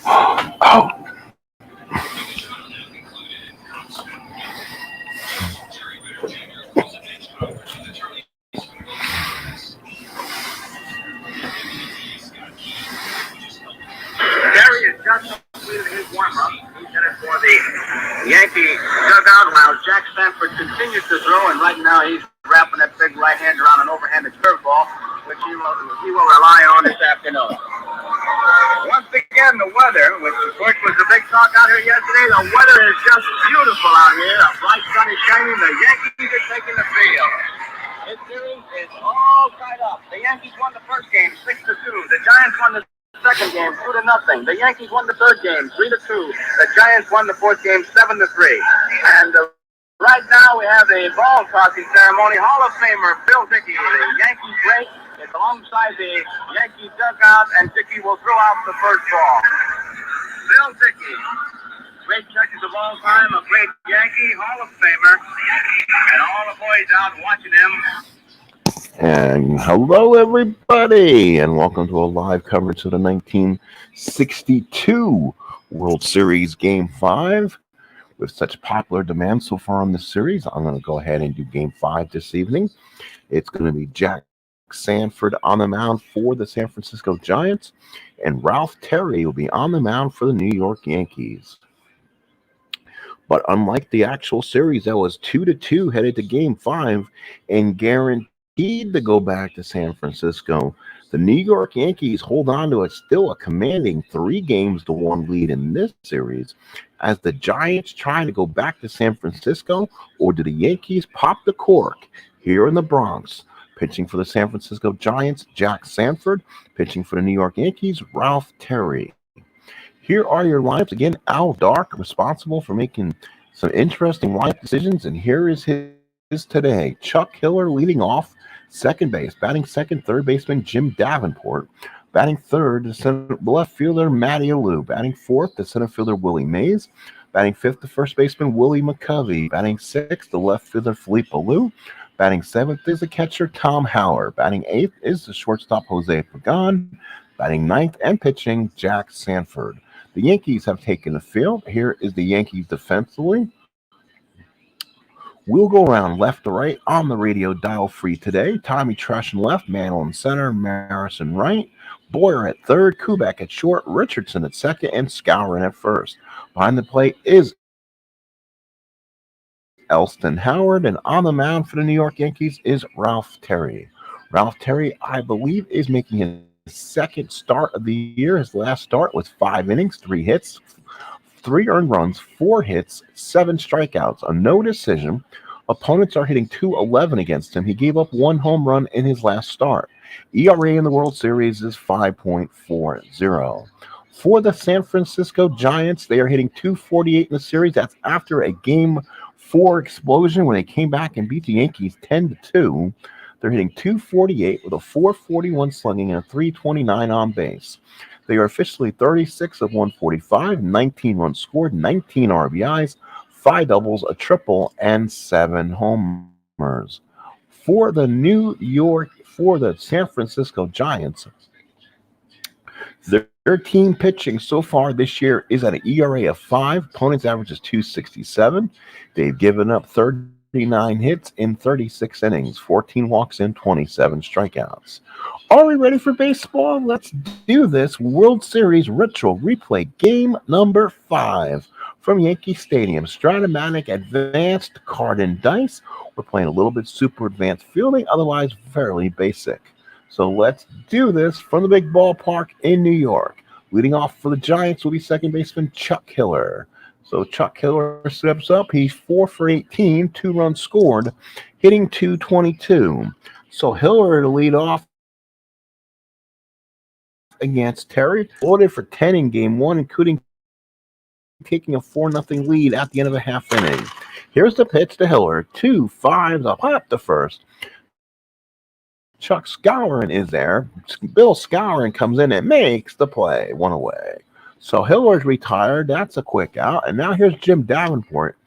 Oh. Terry has just completed his warm-up. He's headed for the Yankee dugout while Jack Sanford continues to throw, and right now he's wrapping that big right hand around an overhanded curveball, which he will rely on this afternoon. Once again, the weather, which of course was the big talk out here yesterday, the weather is just beautiful out here. A bright sun is shining. The Yankees are taking the field. This series is all tied up. The Yankees won the first game 6-2. The Giants won the second game 2-0. The Yankees won the third game 3-2. The Giants won the fourth game 7-3. And right now we have a ball tossing ceremony. Hall of Famer Bill Dickey, the Yankees great, is alongside the Yankee dugout, and Dickey will throw out the first ball. Bill Dickey, great catches of all time, a great Yankee Hall of Famer, and all the boys out watching him. And hello, everybody, and welcome to a live coverage of the 1962 World Series Game 5. With such popular demand so far on this series, I'm going to go ahead and do Game 5 this evening. It's going to be Jack Sanford on the mound for the San Francisco Giants, and Ralph Terry will be on the mound for the New York Yankees. But unlike the actual series that was 2-2 headed to Game 5 and guaranteed to go back to San Francisco, the New York Yankees hold on to still a commanding 3-1 lead in this series as the Giants try to go back to San Francisco, or do the Yankees pop the cork here in the Bronx? Pitching for the San Francisco Giants, Jack Sanford. Pitching for the New York Yankees, Ralph Terry. Here are your lineups. Again, Al Dark, responsible for making some interesting lineup decisions, and here is his today. Chuck Hiller leading off second base. Batting second, third baseman Jim Davenport. Batting third, the left fielder Matty Alou. Batting fourth, the center fielder Willie Mays. Batting fifth, the first baseman Willie McCovey. Batting sixth, the left fielder Philippe Alou. Batting seventh is the catcher Tom Howard. Batting eighth is the shortstop Jose Pagan. Batting ninth and pitching Jack Sanford. The Yankees have taken the field. Here is the Yankees defensively. We'll go around left to right on the radio dial free today. Tommy Trushin left, Mantle in center, Marison right, Boyer at third, Kubak at short, Richardson at second, and Scourin at first. Behind the plate is Elston Howard, and on the mound for the New York Yankees is Ralph Terry. Ralph Terry, I believe, is making his second start of the year. His last start was 5 innings, 3 hits, 3 earned runs, 4 hits, 7 strikeouts, a no decision. Opponents are hitting .211 against him. He gave up 1 home run in his last start. ERA in the World Series is 5.40. For the San Francisco Giants, they are hitting .248 in the series. That's after a Game 4 explosion when they came back and beat the Yankees 10-2. They're hitting .248 with a .441 slugging and a .329 on base. They are officially 36 of 145, 19 runs scored, 19 RBIs, 5 doubles, a triple, and 7 homers. For the San Francisco Giants, their team pitching so far this year is at an ERA of 5. Opponents' average is .267. They've given up 39 hits in 36 innings, 14 walks in, 27 strikeouts. Are we ready for baseball? Let's do this. World Series Ritual Replay Game number 5 from Yankee Stadium. Strat, Matic, Advanced, Card and Dice. We're playing a little bit super advanced fielding, otherwise fairly basic. So let's do this from the big ballpark in New York. Leading off for the Giants will be second baseman Chuck Hiller. So Chuck Hiller steps up. He's 4 for 18, 2 runs scored, hitting .222. So Hiller to lead off against Terry. Loaded for 10 in Game 1, including taking a 4-0 lead at the end of a half inning. Here's the pitch to Hiller. 2-5 up the first. Chuck Scourin is there. Bill Scourin comes in and makes the play. 1 away. So Hiller's retired. That's a quick out. And now here's Jim Davenport.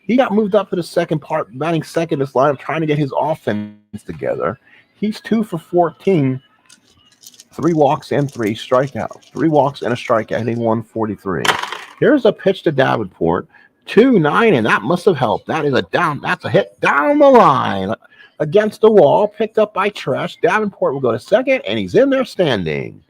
He got moved up to the second part, batting second this lineup, trying to get his offense together. He's 2 for 14, 3 walks and 3 strikeouts. 3 walks and a strikeout, hitting 143. Here's a pitch to Davenport. 2-9, and that must have helped. That's a hit down the line against the wall, picked up by Tresh. Davenport will go to second, and he's in there standing.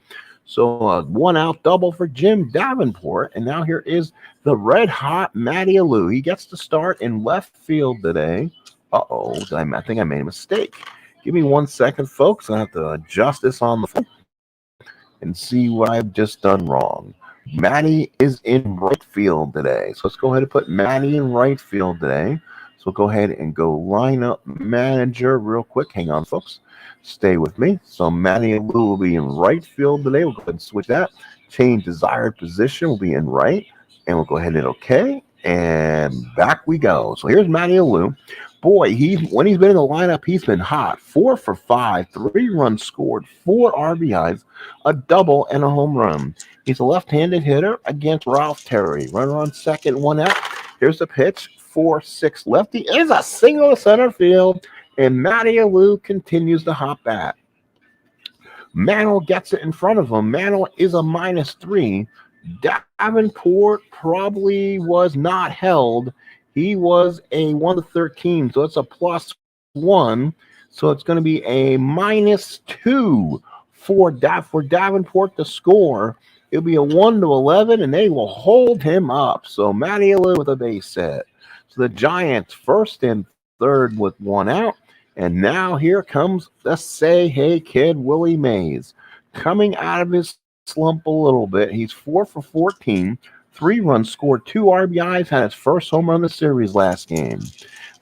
So a 1-out double for Jim Davenport. And now here is the red-hot Matty Alou. He gets to start in left field today. Uh-oh, I think I made a mistake. Give me 1 second, folks. I have to adjust this on the phone and see what I've just done wrong. Matty is in right field today. So let's go ahead and put Matty in right field today. So we'll go ahead and go lineup manager real quick. Hang on, folks. Stay with me. So Matty and Lou will be in right field today. We'll go ahead and switch that. Change desired position. Will be in right. And we'll go ahead and hit OK. And back we go. So here's Matty and Lou. Boy, when he's been in the lineup, he's been hot. 4 for 5, 3 runs scored, 4 RBIs, a double, and a home run. He's a left-handed hitter against Ralph Terry. Runner on second, 1 out. Here's the pitch. 4-6 lefty is a single to center field, and Matty Alou continues to hop back. Mantle gets it in front of him. Mantle is a -3. Davenport probably was not held. He was a 1-13, so it's a +1. So it's going to be a -2 for Davenport to score. It'll be a 1-11, and they will hold him up. So Matty Alou with a base hit. So the Giants first and third with 1 out. And now here comes the say, hey, kid, Willie Mays. Coming out of his slump a little bit. He's 4 for 14. 3 runs scored, 2 RBIs, had his first home run of the series last game.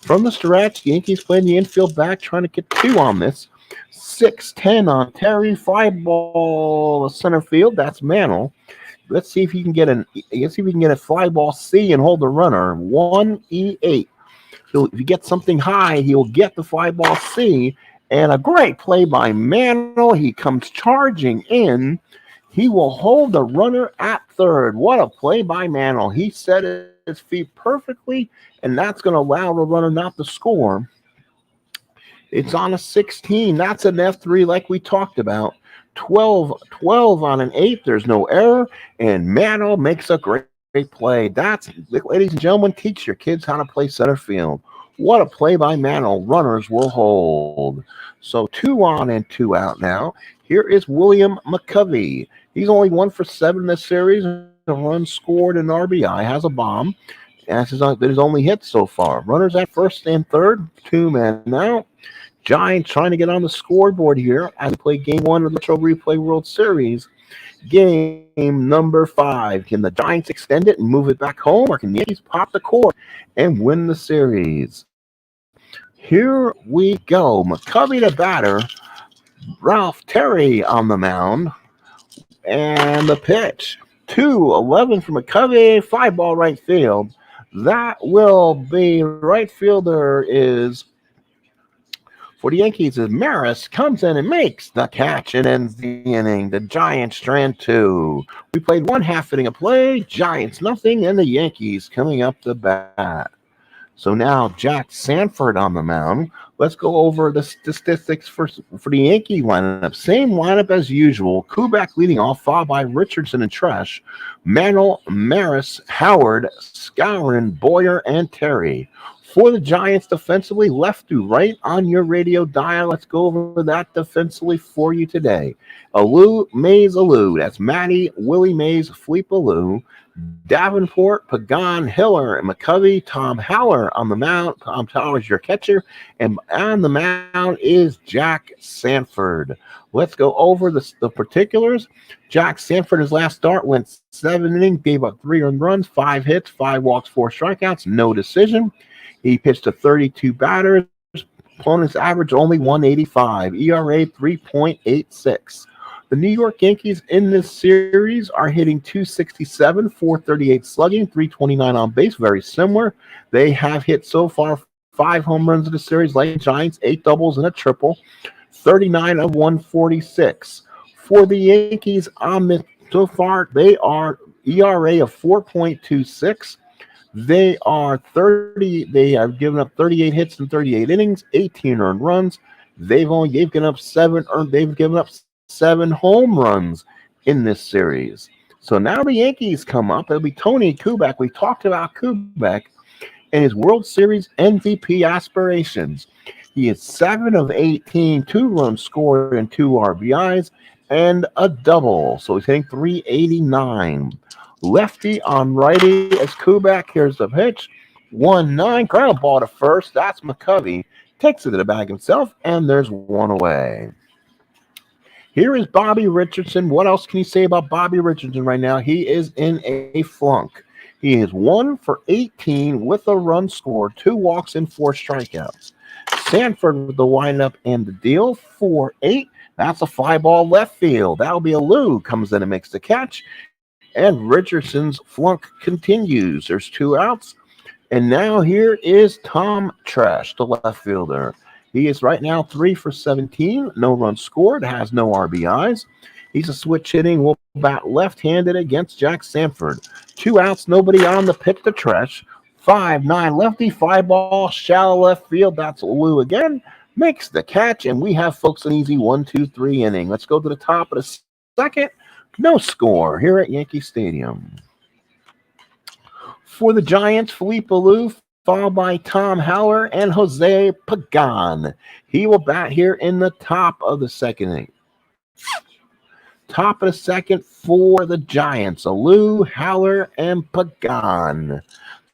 From the stretch, Yankees playing the infield back, trying to get 2 on this. 6-10 on Terry. Fly ball center field. That's Mantle. Let's see if he can get a fly ball C and hold the runner. 1-E-8. If he gets something high, he'll get the fly ball C. And a great play by Mantle. He comes charging in. He will hold the runner at third. What a play by Mantle. He set his feet perfectly, and that's going to allow the runner not to score. It's on a 16. That's an F3 like we talked about. 12 on an 8. There's no error, and Mantle makes a great play. That's, ladies and gentlemen, teach your kids how to play center field. What a play by Mantle. Runners will hold. So 2 on and 2 out now. Here is William McCovey. He's only 1 for 7 this series. A run scored, an RBI, has a bomb. That's his only hit so far. Runners at first and third. 2 men now. Giants trying to get on the scoreboard here as we play Game 1 of the Retro Replay World Series. Game number 5. Can the Giants extend it and move it back home, or can the Yankees pop the cord and win the series? Here we go. McCovey the batter. Ralph Terry on the mound. And the pitch. 2-11 from McCovey. Fly ball right field. That will be right fielder is for the Yankees as Maris comes in and makes the catch and ends the inning. The Giants strand 2. We played 1 half inning of play. Giants nothing, and the Yankees coming up to bat. So now Jack Sanford on the mound. Let's go over the statistics for the Yankee lineup. Same lineup as usual. Kubak leading off, followed by Richardson and Tresh. Mantle, Maris, Howard, Scourin, Boyer, and Terry. For the Giants defensively, left to right on your radio dial. Let's go over that defensively for you today. Alou, Mays, Alou. That's Matty, Willie Mays, Fleep Alou. Davenport, Pagan, Hiller, and McCovey. Tom Haller on the mound. Tom Haller is your catcher. And on the mound is Jack Sanford. Let's go over the particulars. Jack Sanford, his last start, went 7 innings, gave up 3 earned runs, 5 hits, 5 walks, 4 strikeouts, no decision. He pitched to 32 batters. Opponent's average only 185. ERA 3.86. The New York Yankees in this series are hitting 267, 438 slugging, 329 on base. Very similar. They have hit so far 5 home runs in the series, like the Giants, 8 doubles and a triple. 39 of 146. For the Yankees on this so far, they are ERA of 4.26. They are 30. They have given up 38 hits in 38 innings, 18 earned runs. They've given up they've given up 7 home runs in this series. So now the Yankees come up. It'll be Tony Kubak. We talked about Kubak and his World Series MVP aspirations. He is 7 of 18, 2 runs scored and 2 RBIs, and a double. So he's hitting 389. Lefty on righty as Kubak. Here's the pitch. 1-9. Ground ball to first. That's McCovey. Takes it to the bag himself, and there's one away. Here is Bobby Richardson. What else can you say about Bobby Richardson right now? He is in a flunk. He is 1 for 18 with a run scored, 2 walks and 4 strikeouts. Sanford with the windup and the deal, 4-8. That's a fly ball left field. That'll be a Lou. Comes in and makes the catch. And Richardson's flunk continues. There's 2 outs. And now here is Tom Trash, the left fielder. He is right now 3 for 17. No runs scored. Has no RBIs. He's a switch hitting. Will bat left-handed against Jack Sanford. 2 outs. Nobody on the pitch to Trash. 5-9 lefty. Fly ball. Shallow left field. That's Lou again. Makes the catch. And we have, folks, an easy 1-2-3 inning. Let's go to the top of the second. No score here at Yankee Stadium. For the Giants, Felipe Alou, followed by Tom Haller and Jose Pagan. He will bat here in the top of the second inning. Top of the second for the Giants, Alou, Haller, and Pagan.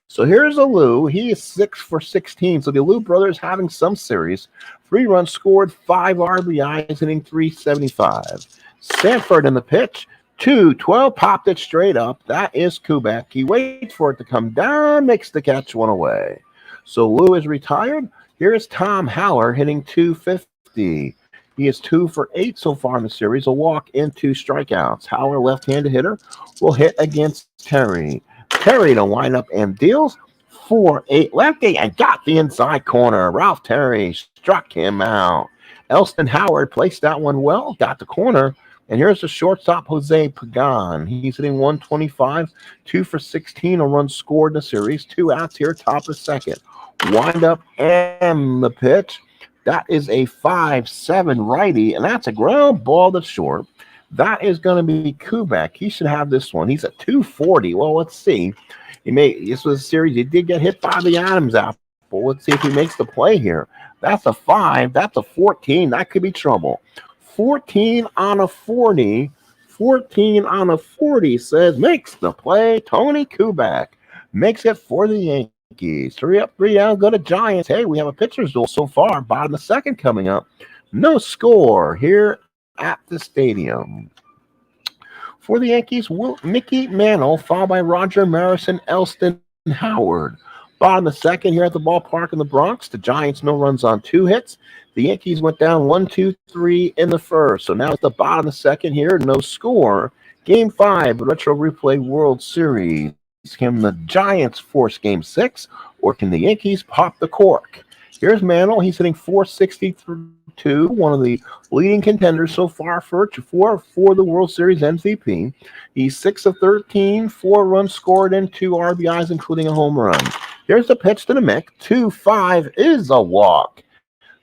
So here's Alou. He is 6 for 16. So the Alou brothers having some series. 3 runs scored, 5 RBIs, hitting 375. Sanford in the pitch. 2-12, popped it straight up. That is Kubak. He waits for it to come down, makes the catch, 1 away. So Lou is retired. Here is Tom Haller hitting 250. He is 2 for 8 so far in the series. A walk and 2 strikeouts. Haller, left-handed hitter, will hit against Terry. Terry to wind up and deals 4-8 lefty and got the inside corner. Ralph Terry struck him out. Elston Howard placed that one well, got the corner. And here's the shortstop, Jose Pagan. He's hitting 125, 2 for 16, a run scored in the series. 2 outs here, top of second. Wind up and the pitch. That is a 5-7 righty, and that's a ground ball to short. That is going to be Kubak. He should have this one. He's at 240. Well, let's see. This was a series. He did get hit by the Adams apple. Let's see if he makes the play here. That's a 5. That's a 14. That could be trouble. 14 on a 40. 14 on a 40 says makes the play. Tony Kubak makes it for the Yankees. 3 up, 3 down. Go to Giants. Hey, we have a pitcher's duel so far. Bottom of the second coming up. No score here at the stadium. For the Yankees, Mickey Mantle, followed by Roger Maris and Elston Howard. Bottom of the second here at the ballpark in the Bronx. The Giants no runs on 2 hits. The Yankees went down 1-2-3 in the first. So now at the bottom of the second here, no score. Game 5, Retro Replay World Series. Can the Giants force Game 6, or can the Yankees pop the cork? Here's Mantle. He's hitting 462, one of the leading contenders so far for the World Series MVP. He's 6 of 13, 4 runs scored, and 2 RBIs, including a home run. Here's the pitch to the Mick. 2-5 is a walk.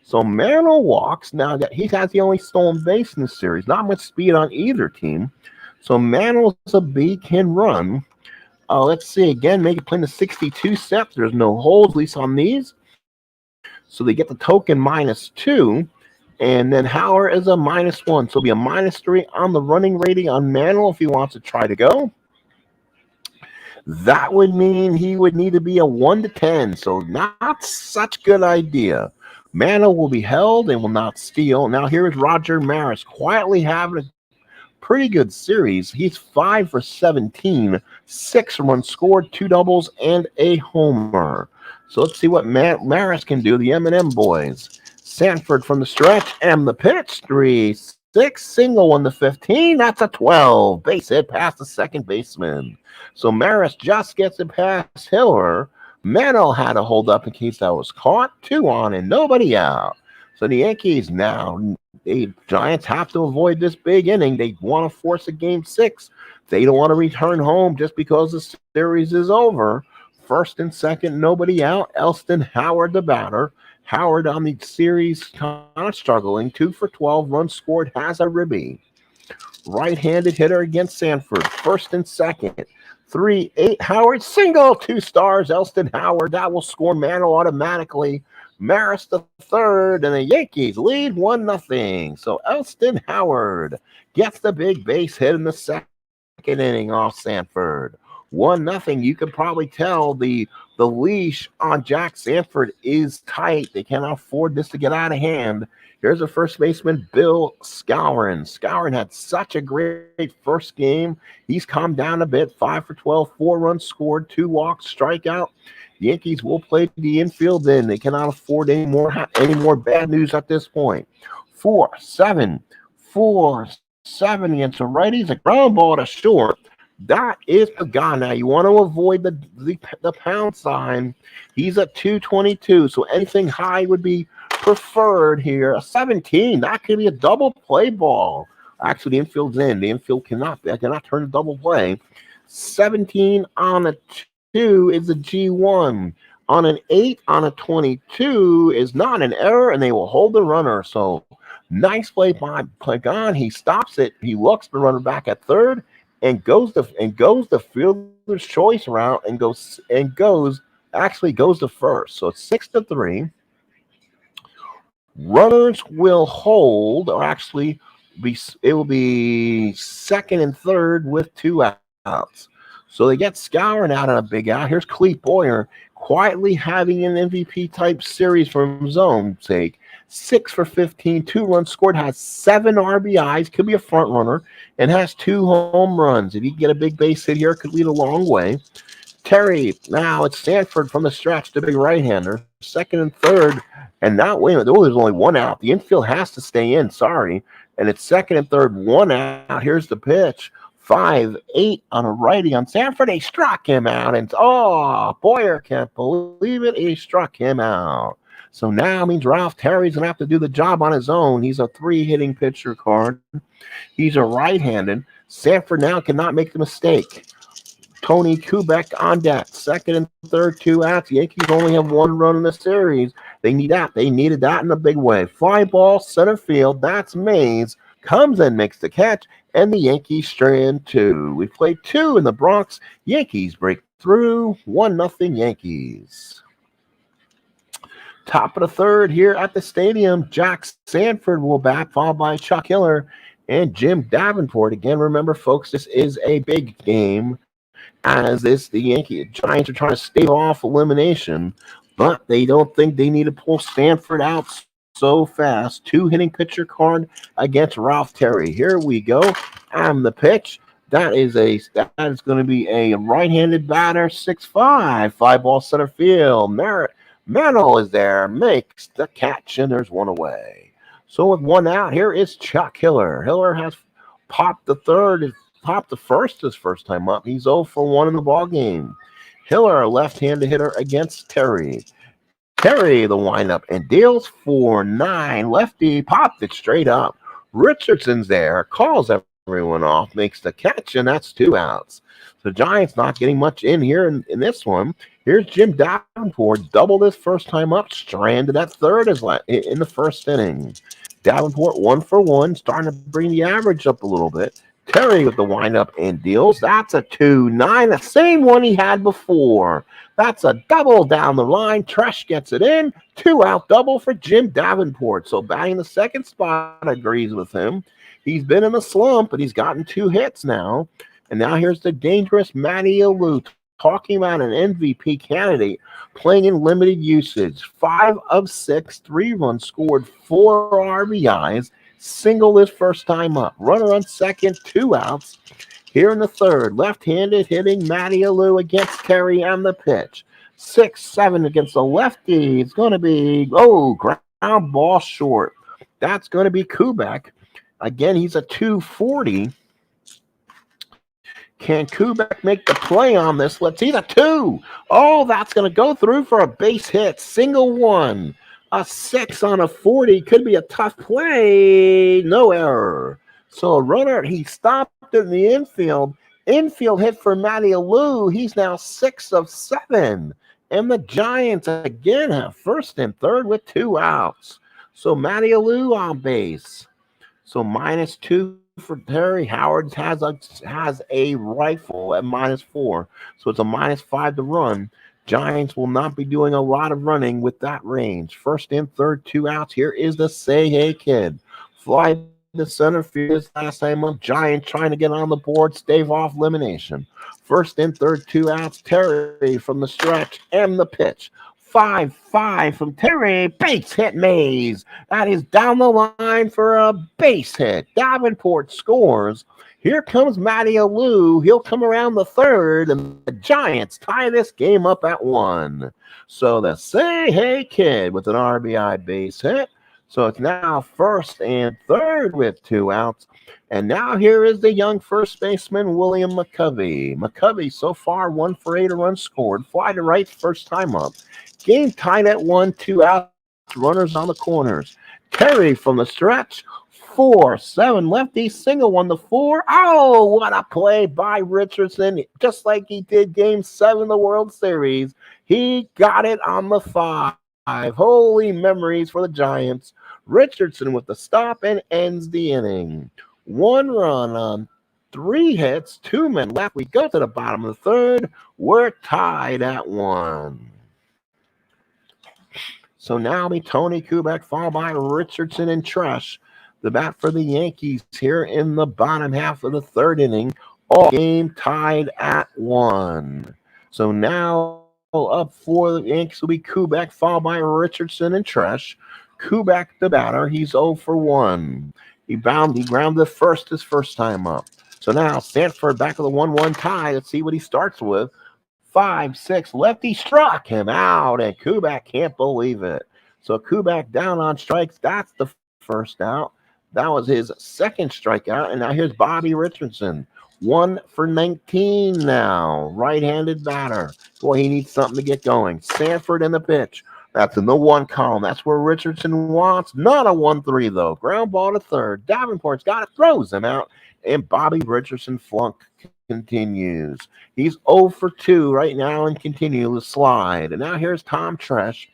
So Mantle walks. Now that he has the only stolen base in the series, not much speed on either team. So Mantle's a B, can run. Let's see again. Make it playing the 62 step. There's no holds, at least on these. So they get the token -2. And then Howler is a -1. So it'll be a -3 on the running rating on Mantle if he wants to try to go. That would mean he would need to be a 1-10. So not such good idea. Mantle will be held and will not steal. Now here is Roger Maris quietly having a pretty good series. He's 5 for 17, 6 runs scored, 2 doubles, and a homer. So let's see what Maris can do, the M&M boys. Sanford from the stretch and the pitch. 3-6, single 1-15. That's a 12. Base hit past the second baseman. So Maris just gets it past Hiller. Mantle had to hold up in case that was caught. 2 on and nobody out. So the Yankees now, the Giants have to avoid this big inning. They want to force a Game 6. They don't want to return home just because the series is over. first and second, nobody out. Elston Howard, the batter. Howard on the series kind of struggling. 2 for 12, runs scored, has a ribby. Right-handed hitter against Sanford. First and second. 3-8. Howard single. 2 stars. Elston Howard. That will score Mantle automatically. Maris the third, and the Yankees lead 1-0. So Elston Howard gets the big base hit in the second inning off Sanford. 1-0. You can probably tell the leash on Jack Sanford is tight. They cannot afford this to get out of hand. Here's a first baseman, Bill Scourin. Scourin had such a great first game. He's calmed down a bit. 5 for 12, 4 runs scored, 2 walks, strikeout. The Yankees will play the infield in. They cannot afford any more bad news at this point. 4-7 against the righties. A ground ball to short. That is gone. Now you want to avoid the pound sign. He's at 222, so anything high would be preferred here. A 17, that could be a double play ball. Actually, the infield's in. The infield cannot turn a double play. 17 on a 2 is a G1. On an 8 on a 22 is not an error, and they will hold the runner. So nice play by Pagan. He stops it. He looks the runner back at third and goes the fielder's choice route and goes to first. So it's 6-3. Runners will hold, or actually it will be second and third with 2 outs. So they get Scourin out on a big out. Here's Clete Boyer quietly having an MVP type series for his own sake. 6 for 15, 2 runs scored, has 7 RBIs, could be a front runner, and has 2 home runs. If you get a big base hit here, it could lead a long way. Terry, now it's Sanford from the stretch, the big right-hander. Second and third, and now, wait a minute, there's only 1 out. The infield has to stay in, sorry. And it's second and third, 1 out. Here's the pitch. 5-8 on a righty on Sanford. He struck him out. And Boyer can't believe it. He struck him out. So now means Ralph Terry's going to have to do the job on his own. He's a 3-hitting pitcher card. He's a right-handed. Sanford now cannot make the mistake. Tony Kubak on deck. Second and third, 2 outs. The Yankees only have 1 run in the series. They need that. They needed that in a big way. Fly ball, center field. That's Mays. Comes and makes the catch, and the Yankees strand 2. We played 2 in the Bronx. Yankees break through. 1-0 Yankees. Top of the third here at the stadium. Jack Sanford will bat, followed by Chuck Hiller and Jim Davenport. Again, remember, folks, this is a big game. The Giants are trying to stave off elimination, but they don't think they need to pull Sanford out so fast. 2-hitting pitcher card against Ralph Terry. Here we go. And the pitch. That is going to be a right-handed batter. 6-5. Fly ball center field. Mantle is there. Makes the catch, and there's 1 away. So with 1 out, here is Chuck Hiller. Hiller has popped the third. Popped the first his first time up. He's 0 for 1 in the ballgame. Hiller, a left-handed hitter against Terry. Terry, the windup, and deals for 9. Lefty popped it straight up. Richardson's there, calls everyone off, makes the catch, and that's 2 outs. The Giants not getting much in here in this one. Here's Jim Davenport, doubled his first time up, stranded at third in the first inning. Davenport 1 for 1, starting to bring the average up a little bit. Terry with the windup and deals. That's a 2-9, the same one he had before. That's a double down the line. Tresh gets it in. 2-out double for Jim Davenport. So batting the second spot agrees with him. He's been in a slump, but he's gotten 2 hits now. And now here's the dangerous Matty Alou talking about an MVP candidate playing in limited usage. 5 of 6, 3 runs scored, 4 RBIs. Single his first time up. Runner on second, 2 outs. Here in the third, left-handed hitting Matty Alou against Terry on the pitch. 6-7 against the lefty. It's going to be, ground ball short. That's going to be Kubak. Again, he's a 240. Can Kubak make the play on this? Let's see the 2. Oh, that's going to go through for a base hit. Single 1. A 6 on a 40 could be a tough play. No error. So a runner, he stopped in the infield. Infield hit for Matty Alou. He's now 6 of 7. And the Giants again have first and third with 2 outs. So Matty Alou on base. So -2 for Terry. Howard has a rifle at -4. So it's a -5 to run. Giants will not be doing a lot of running with that range. First and third, 2 outs. Here is the Say Hey Kid. Fly to center field this last time up. Giants trying to get on the board, stave off elimination. First and third, 2 outs. Terry from the stretch and the pitch. 5-5 from Terry. Base hit Mays. That is down the line for a base hit. Davenport scores. Here comes Matty Alou. He'll come around the third, and the Giants tie this game up at 1. So the Say Hey Kid with an RBI base hit. So it's now first and third with 2 outs. And now here is the young first baseman, William McCovey. McCovey so far 1 for 8 runs scored. Fly to right first time up. Game tied at 1, 2 outs. Runners on the corners. Terry from the stretch. 4-7 lefty, single 1 to 4. Oh, what a play by Richardson. Just like he did game 7 of the World Series. He got it on the 5. Holy memories for the Giants. Richardson with the stop and ends the inning. 1 run on 3 hits, 2 men left. We go to the bottom of the third. We're tied at 1. So now be Tony Kubak, followed by Richardson and Tresh. The bat for the Yankees here in the bottom half of the third inning. All game tied at 1. So now up for the Yankees will be Kubak, followed by Richardson and Tresh. Kubak, the batter, he's 0 for 1. He grounded first his first time up. So now Sanford back of the 1-1 tie. Let's see what he starts with. 5-6 lefty struck him out, and Kubak can't believe it. So Kubak down on strikes. That's the first out. That was his second strikeout, and now here's Bobby Richardson. 1 for 19 now. Right-handed batter. Boy, he needs something to get going. Sanford in the pitch. That's in the 1 column. That's where Richardson wants. Not a 1-3, though. Ground ball to third. Davenport's got it. Throws him out. And Bobby Richardson flunk continues. He's 0 for 2 right now and continues to slide. And now here's Tom Tresh.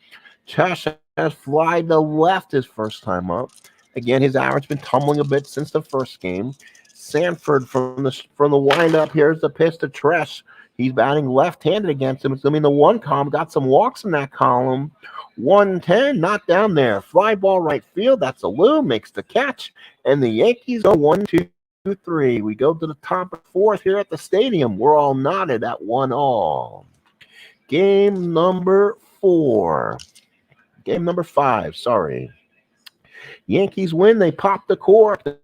Tresh has fly to left his first time up. Again, his average been tumbling a bit since the first game. Sanford from the windup. Here's the pitch to Tresh. He's batting left-handed against him. It's going to be in the 1 column. Got some walks in that column. 1-10, not down there. Fly ball right field. That's Alou. Makes the catch. And the Yankees go 1-2-3. We go to the top of 4th here at the stadium. We're all knotted at 1-all. Game number 4. Game number 5, sorry. Yankees win. They pop the cork. The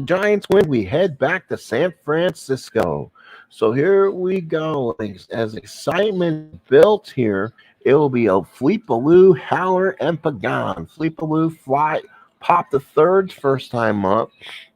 Giants win. We head back to San Francisco. So here we go. As excitement built here, it will be a Alou, Haller, and Pagan. Alou pop the third first time up,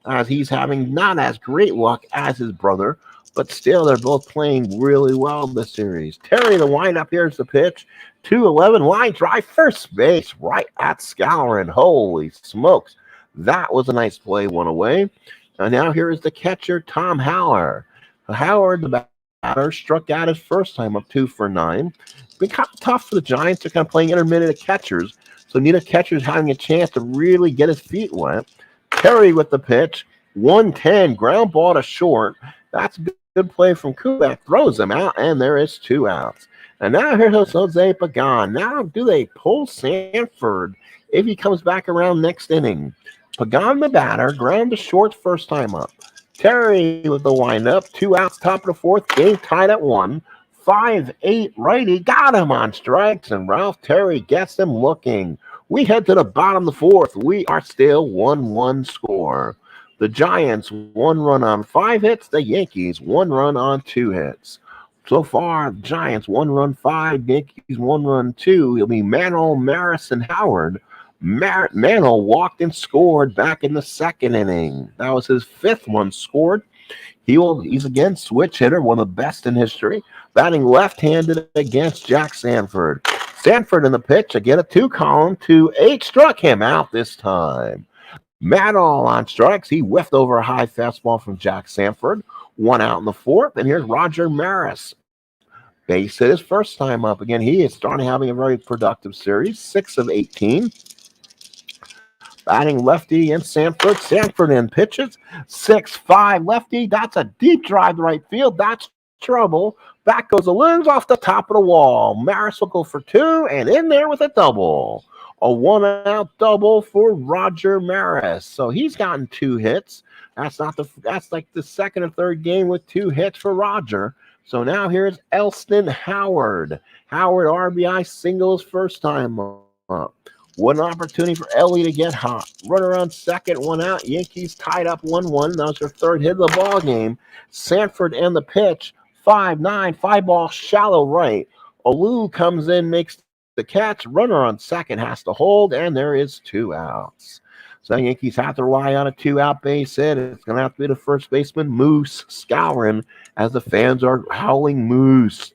as he's having not as great luck as his brother, but still they're both playing really well this series. Terry, the windup, here's the pitch. 2-11, line drive, first base, right at Scourin. Holy smokes. That was a nice play, 1 away. And now here is the catcher, Tom Haller. Howard, the batter, struck out his first time up 2 for 9. Been kind of tough for the Giants. They're kind of playing intermittent catchers. So neither catcher's having a chance to really get his feet wet. Terry with the pitch. 1-10, ground ball to short. That's a good play from Kubak. Throws him out, and there is 2 outs. And now here's Jose Pagan. Now do they pull Sanford if he comes back around next inning? Pagan, the batter, ground to short first time up. Terry with the windup. 2 outs, top of the 4th. Game tied at 1. 5-8 righty. Got him on strikes, and Ralph Terry gets him looking. We head to the bottom of the 4th. We are still 1-1 score. The Giants 1 run on 5 hits. The Yankees 1 run on 2 hits. So far, Giants 1 run 5, Yankees 1 run 2. It'll be Mantle, Maris, and Howard. Mantle walked and scored back in the 2nd inning. That was his 5th one scored. He's again switch hitter, one of the best in history, batting left-handed against Jack Sanford. Sanford in the pitch, again a 2 column. 2-8 struck him out this time. Madall on strikes. He whiffed over a high fastball from Jack Sanford. 1 out in the 4th. And here's Roger Maris. Base hit his first time up. Again, he is starting having a very productive series. 6 of 18. Batting lefty and Sanford. Sanford in pitches. 6-5 lefty. That's a deep drive to right field. That's trouble. Back goes the Loons off the top of the wall. Maris will go for 2 and in there with a double. A 1-out double for Roger Maris. So he's gotten 2 hits. That's like the second or third game with 2 hits for Roger. So now here's Elston Howard. Howard RBI singles first time up. What an opportunity for Ellie to get hot. Runner on second, 1 out. Yankees tied up 1-1. That was their 3rd hit of the ball game. Sanford and the pitch. 5-9, 5-ball, shallow right. Olu comes in, makes the catch. Runner on second has to hold, and there is 2 outs. So the Yankees have to rely on a 2-out base hit. It's going to have to be the first baseman, Moose Scourin, as the fans are howling Moose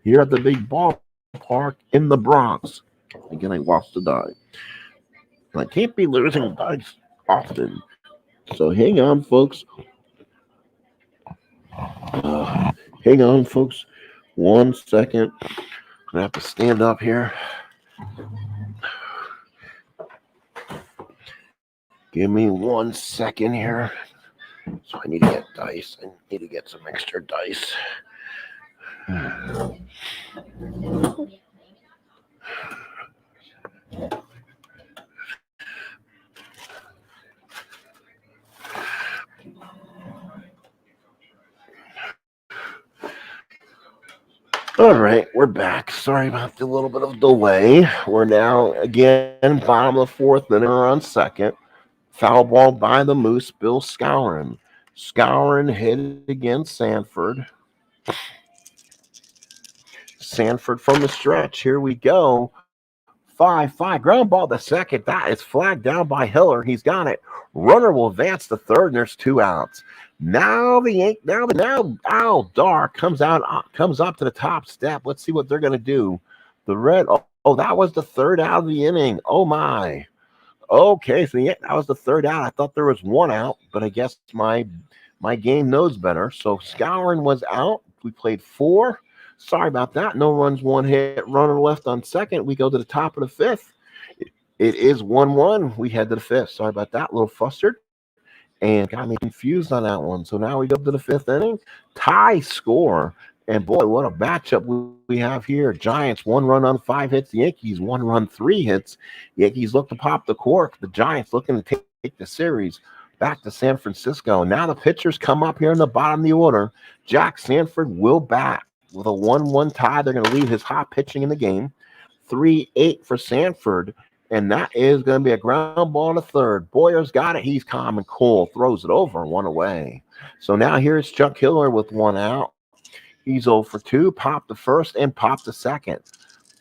here at the big ballpark in the Bronx. Again, I lost the die. I can't be losing dice often. So hang on, folks. Hang on, folks. 1 second. I'm going to have to stand up here. Give me 1 second here. So I need to get dice. I need to get some extra dice. All right, we're back. Sorry about the little bit of delay. We're now, again, bottom of the 4th inning, on second. Foul ball by the Moose, Bill Scourin. Scourin hit against Sanford. Sanford from the stretch. Here we go. 5-5. Ground ball to second. That is flagged down by Hiller. He's got it. Runner will advance to third, and there's 2 outs. Now Al Dark comes up to the top step. Let's see what they're going to do. The Red. Oh, that was the 3rd out of the inning. Oh my. Okay, so that was the 3rd out. I thought there was 1 out, but I guess my game knows better. So Scourin was out. We played 4. Sorry about that. No runs, 1 hit. Runner left on second. We go to the top of the 5th. It is 1-1. We head to the 5th. Sorry about that. A little flustered and got me confused on that one. So now we go to the 5th inning. Tie score. And boy, what a matchup we have here. Giants, 1 run on 5 hits. The Yankees, 1 run, 3 hits. Yankees look to pop the cork. The Giants looking to take the series back to San Francisco. Now the pitchers come up here in the bottom of the order. Jack Sanford will bat with a 1-1 tie. They're going to leave his hot pitching in the game. 3-8 for Sanford. And that is going to be a ground ball to third. Boyer's got it. He's calm and cool. Throws it over. 1 away. So now here's Chuck Hiller with 1 out. He's 0 for 2. Popped the first and popped the second.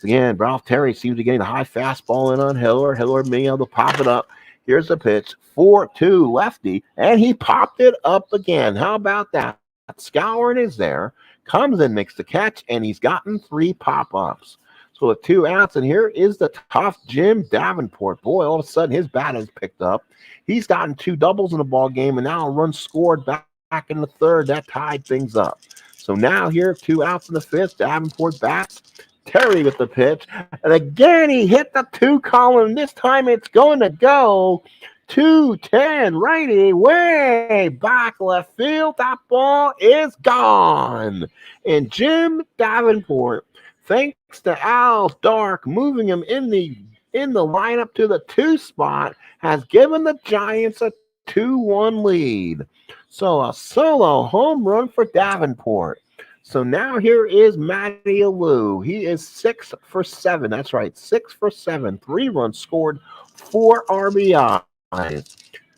Again, Ralph Terry seems to be getting a high fastball in on Hiller. Hiller being able to pop it up. Here's the pitch. 4-2 lefty. And he popped it up again. How about that? Scourin is there. Comes in, makes the catch, and he's gotten 3 pop-ups. So with 2 outs, and here is the tough Jim Davenport. Boy, all of a sudden his bat has picked up. He's gotten 2 doubles in the ball game, and now a run scored back in the 3rd. That tied things up. So now here, 2 outs in the 5th. Davenport bats. Terry with the pitch. And again, he hit the 2 column. This time it's going to go 2-10 righty way back left field. That ball is gone. And Jim Davenport, thanks to Al Dark moving him in the lineup to the 2 spot, has given the Giants a 2-1 lead. So a solo home run for Davenport. So now here is Matty Alou. He is 6 for 7. That's right, 6 for 7. 3 runs scored, 4 RBIs.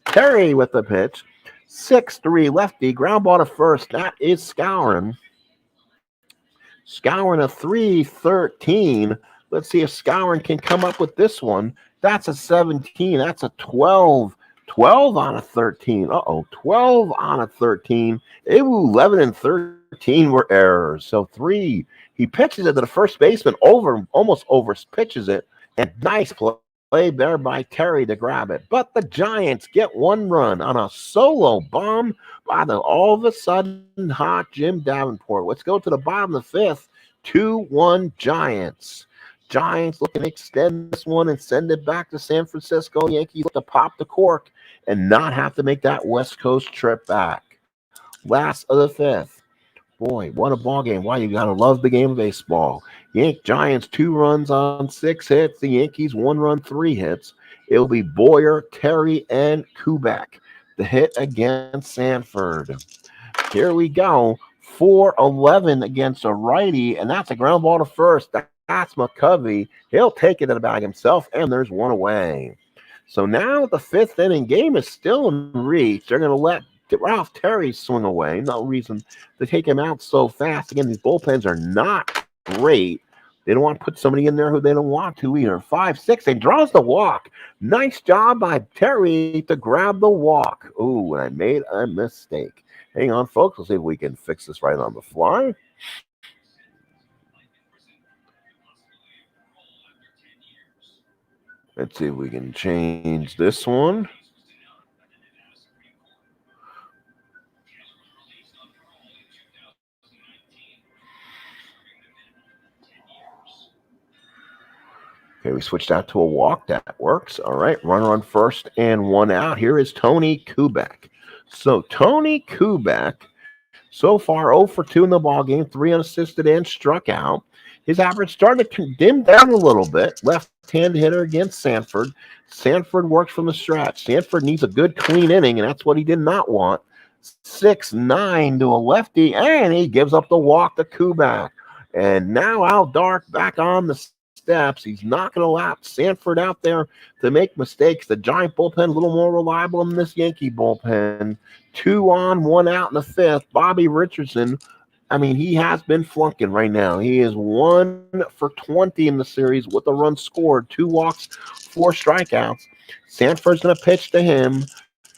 Terry with the pitch. 6-3 lefty. Ground ball to first. That is Scourin. Scourin a 3-13. Let's see if Scourin can come up with this one. That's a 17. That's a 12. 12 on a 13. 12 on a 13. 11 and 13 were errors. So 3. He pitches it to the first baseman, almost over pitches it. And nice play play there by Terry to grab it. But the Giants get one run on a solo bomb by the all of a sudden hot Jim Davenport. Let's go to the bottom of the fifth. 2-1 Giants. Giants looking to extend this one and send it back to San Francisco. Yankees look to pop the cork and not have to make that West Coast trip back. Last of the fifth. Boy, what a ball game. Why, you got to love the game of baseball. Giants 2 runs on 6 hits. The Yankees 1 run, 3 hits. It'll be Boyer, Terry, and Kubak. The hit against Sanford. Here we go. 4-11 against a righty, and that's a ground ball to first. That's McCovey. He'll take it to the bag himself, and there's one away. So now the 5th inning game is still in reach. They're going to let Ralph Terry swing away. No reason to take him out so fast. Again, these bullpens are not great. They don't want to put somebody in there who they don't want to either. 5-6. He draws the walk. Nice job by Terry to grab the walk. Ooh, and I made a mistake. Hang on, folks. Let's see if we can fix this right on the fly. Let's see if we can change this one. Okay, we switched out to a walk. That works. All right, runner on first and 1 out. Here is Tony Kubak. So Tony Kubak, so far 0 for 2 in the ballgame, 3 unassisted and struck out. His average started to dim down a little bit. Left-hand hitter against Sanford. Sanford works from the stretch. Sanford needs a good, clean inning, and that's what he did not want. 6-9 to a lefty, and he gives up the walk to Kubak. And now Al Dark back on the steps. He's not going to allow Sanford out there to make mistakes. The Giant bullpen a little more reliable than this Yankee bullpen. 2 on, 1 out in the 5th. Bobby Richardson, I mean, he has been flunking right now. He is 1 for 20 in the series with a run scored, 2 walks, 4 strikeouts. Sanford's going to pitch to him.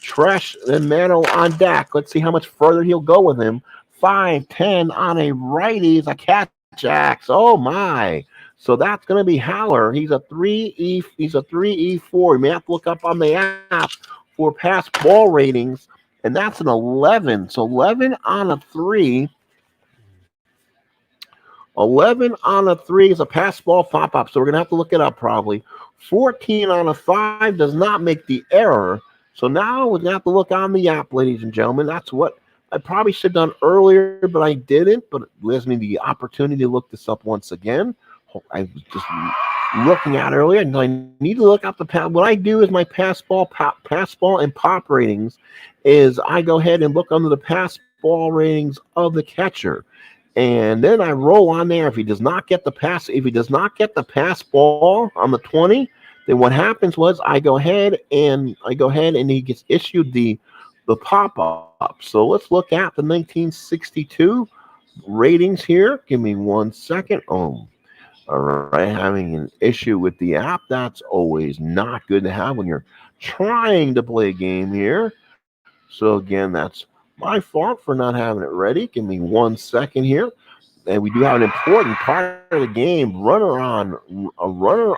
Tresh and Mano on deck. Let's see how much further he'll go with him. 5-10 on a righty. He's a catch axe. Oh my. So that's going to be Haller. He's a 3E. He's a 3E4. You may have to look up on the app for past ball ratings, and that's an 11. So 11 on a 3. 11 on a 3 is a pass ball pop-up, so we're going to have to look it up probably. 14 on a 5 does not make the error. So now we're going to have to look on the app, ladies and gentlemen. That's what I probably should have done earlier, but I didn't. But it gives me the opportunity to look this up once again. I was just looking at it earlier, and I need to look up the pass. What I do is my pass ball and pop ratings is I go ahead and look under the pass ball ratings of the catcher, and then I roll on there. If he does not get the pass ball on the 20, then what happens was I go ahead and he gets issued the pop up. So let's look at the 1962 ratings here. Give me 1 second. All right, having an issue with the app. That's always not good to have when you're trying to play a game here. So again, that's my fault for not having it ready. Give me 1 second here. And we do have an important part of the game. A runner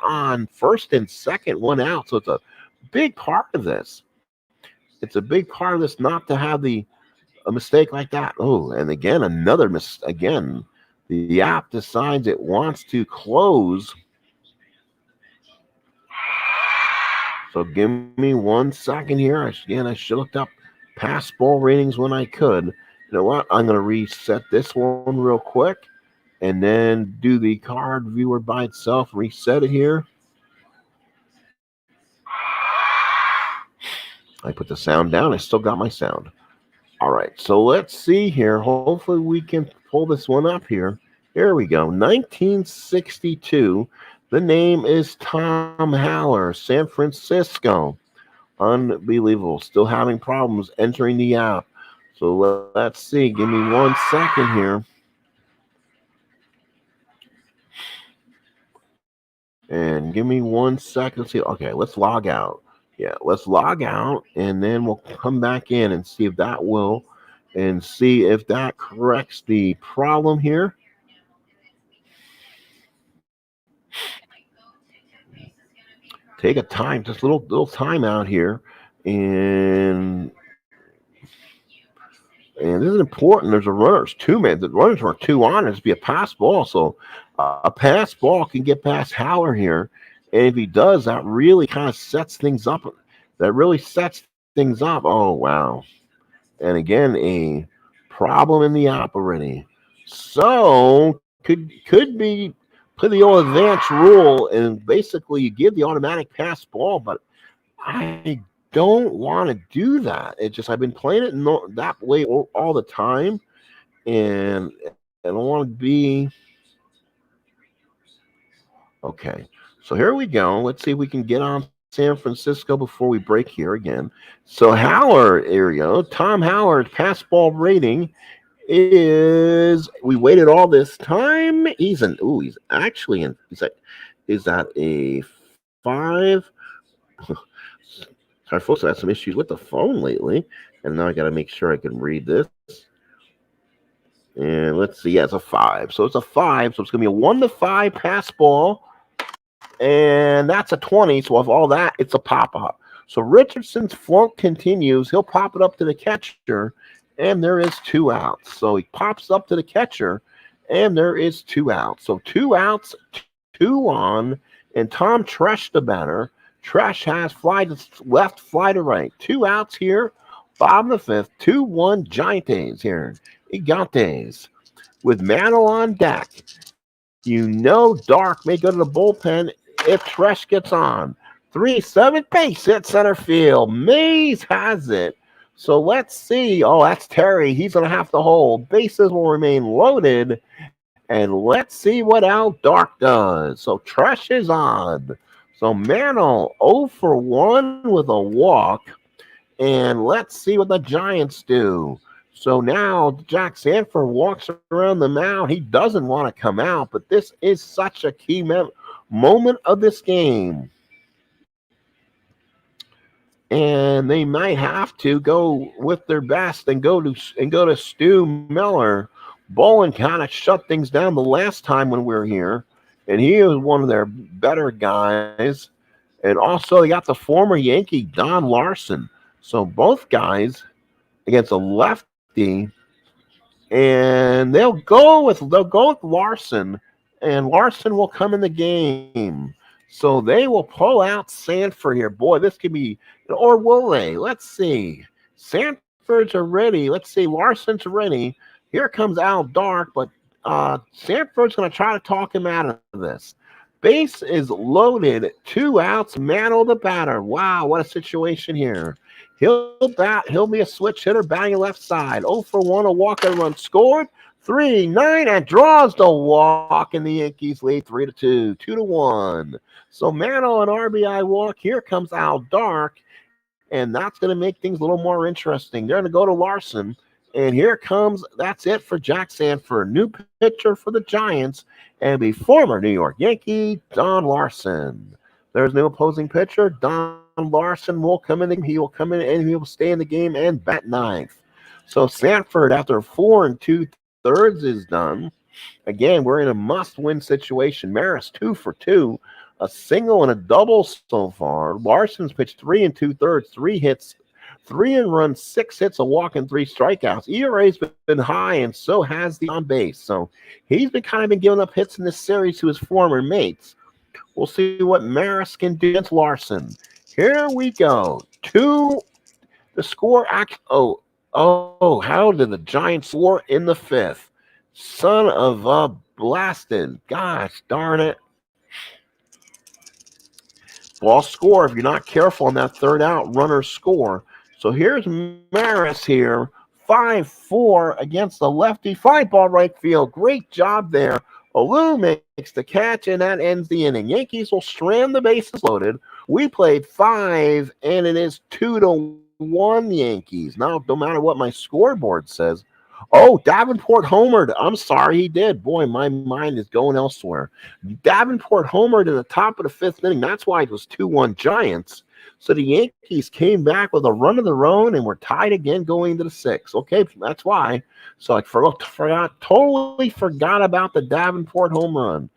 on first and second, 1 out. So it's a big part of this. It's a big part of this not to have a mistake like that. Oh, and again, another mistake. Again, the app decides it wants to close. So give me 1 second here. I should have looked up pass ball ratings when I could. You know what? I'm going to reset this one real quick and then do the card viewer by itself. Reset it here. I put the sound down. I still got my sound. All right, so let's see here. Hopefully we can pull this one up here. Here we go. 1962. The name is Tom Haller, San Francisco. Unbelievable. Still having problems entering the app. So let's see. Give me 1 second here. And give me 1 second. See. Okay, let's log out. Yeah, let's log out, and then we'll come back in and see if that corrects the problem here. take a time, just little time out here, and this is important. There's a runner. There's two men. The runners are two on. It's be a pass ball. So a pass ball can get past Howler here. And if he does, that really kind of sets things up. That really sets things up. Oh, wow. And again, a problem in the operating. So could be play the old advance rule, and basically you give the automatic pass ball, but I don't want to do that. It's just I've been playing it that way all the time, and I don't want to be okay. So here we go. Let's see if we can get on San Francisco before we break here again. So Howler area, Tom Howard's pass ball rating is, we waited all this time. He's actually in. Is that a 5? Sorry, folks, I had some issues with the phone lately, and now I got to make sure I can read this. And let's see, yeah, it's a 5. So it's a 5. So it's going to be a 1-5 pass ball, and that's a 20. So of all that, it's a pop up. So Richardson's flunk continues. He'll pop it up to the catcher, and there is 2 outs. So he pops up to the catcher, and there is 2 outs. So 2 outs, 2 on, and Tom Tresh the batter. Tresh has fly to left, fly to right. 2 outs here. Bottom of the 5th. 2-1 Giants here. Gigantes. With Mantle on deck. You know Dark may go to the bullpen if Tresh gets on. 3-7 base hit center field. Mays has it. So let's see. Oh, that's Terry. He's going to have to hold. Bases will remain loaded. And let's see what Al Dark does. So Tresh is on. So Mantle 0 for 1 with a walk. And let's see what the Giants do. So now Jack Sanford walks around the mound. He doesn't want to come out, but this is such a key moment of this game. And they might have to go with their best and go to Stu Miller. Bowen kind of shut things down the last time when we were here, and he was one of their better guys. And also they got the former Yankee Don Larson. So both guys against a lefty, and they'll go with Larson, and Larson will come in the game. So they will pull out Sanford here. Boy, this could be, or will they? Let's see. Sanford's are ready. Let's see. Larson's ready. Here comes Al Dark, but Sanford's going to try to talk him out of this. Base is loaded. 2 outs. Mantle the batter. Wow, what a situation here. He'll be a switch hitter batting left side. 0 for 1, a walk and run scored. 3-9 and draws the walk, and the Yankees lead 3-2, 2-1. So Mantle an RBI walk. Here comes Al Dark, and that's going to make things a little more interesting. They're going to go to Larson, and here comes. That's it for Jack Sanford, new pitcher for the Giants, and the former New York Yankee Don Larson. There's no opposing pitcher. Don Larson will come in. He will come in and he will stay in the game and bat 9th. So Sanford, after 4 2/3 is done. Again, we're in a must-win situation. Maris 2 for 2, a single and a double so far. Larson's pitched 3 2/3, 3 hits, 3 and runs, 6 hits, a walk, and 3 strikeouts. ERA's been high, and so has the on base. So he's been giving up hits in this series to his former mates. We'll see what Maris can do against Larson. Here we go. The score. How did the Giants score in the 5th? Son of a blasted. Gosh darn it. Ball score. If you're not careful on that 3rd out, runner score. So here's Maris here. 5-4 against the lefty. Fly ball right field. Great job there. Alou makes the catch, and that ends the inning. Yankees will strand the bases loaded. We played 5, and it is 2-1 Yankees. Now, no matter what my scoreboard says. Oh, Davenport homered. I'm sorry, he did. Boy, my mind is going elsewhere. Davenport homered at the top of the 5th inning. That's why it was 2-1 Giants. So the Yankees came back with a run of their own, and we're tied again going into the 6th. Okay, that's why. So I totally forgot about the Davenport home run.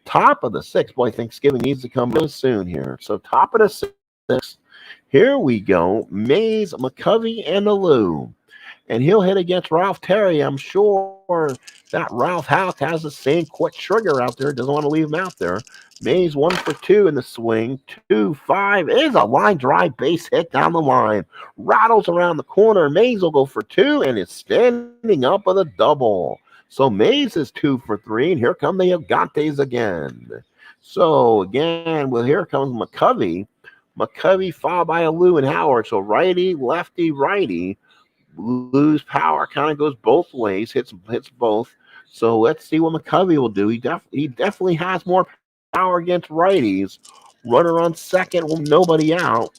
top of the sixth. Boy, Thanksgiving needs to come real soon here. So top of the sixth. Here we go. Mays, McCovey, and Alou. And he'll hit against Ralph Terry. I'm sure that Ralph House has the same quick trigger out there. Doesn't want to leave him out there. Mays 1 for 2 in the swing. 2-5 is a line drive base hit down the line. Rattles around the corner. Mays will go for 2 and is standing up with a double. So Mays is 2 for 3. And here come the Gigantes again. So again, well, here comes McCovey. McCovey followed by Alou and Howard. So righty, lefty, righty. Lou's power kind of goes both ways, hits both. So let's see what McCovey will do. He definitely has more power against righties. Runner on second with nobody out.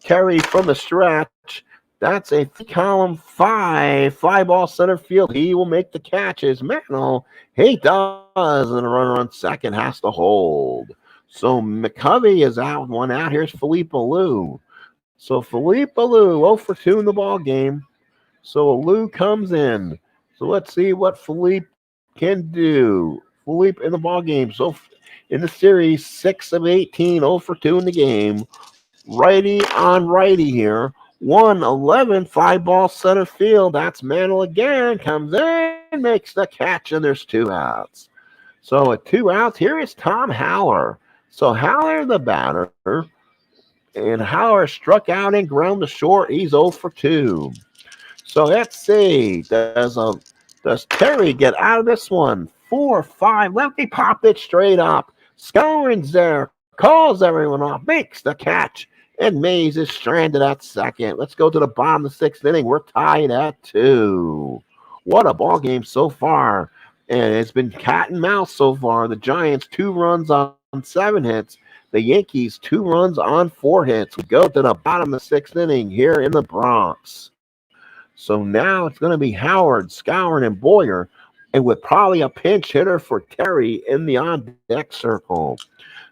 Terry from the stretch. That's a column 5 fly ball center field. He will make the catches. Mantle, he does, and a runner on second has to hold. So McCovey is out, one out. Here's Philippe Alou. So Philippe Alou, 0 for 2 in the ball game. So Alou comes in. So let's see what Philippe can do. Philippe in the ball game. So in the series, 6 of 18, 0 for 2 in the game. Righty on righty here. 1-11, fly ball center field. That's Mantle again. Comes in, makes the catch, and there's 2 outs. So at 2 outs, here is Tom Haller. So Haller, the batter. And Haller struck out and ground to short. He's 0 for 2. So let's see. Does Terry get out of this one? 4-5. Lefty popped it straight up. Scourin's there. Calls everyone off. Makes the catch. And Mays is stranded at second. Let's go to the bottom of the 6th inning. We're tied at 2. What a ball game so far. And it's been cat and mouse so far. The Giants 2 runs on 7 hits. The Yankees 2 runs on 4 hits. We go to the bottom of the 6th inning here in the Bronx. So now it's going to be Howard, Scourin, and Boyer, and with probably a pinch hitter for Terry in the on-deck circle.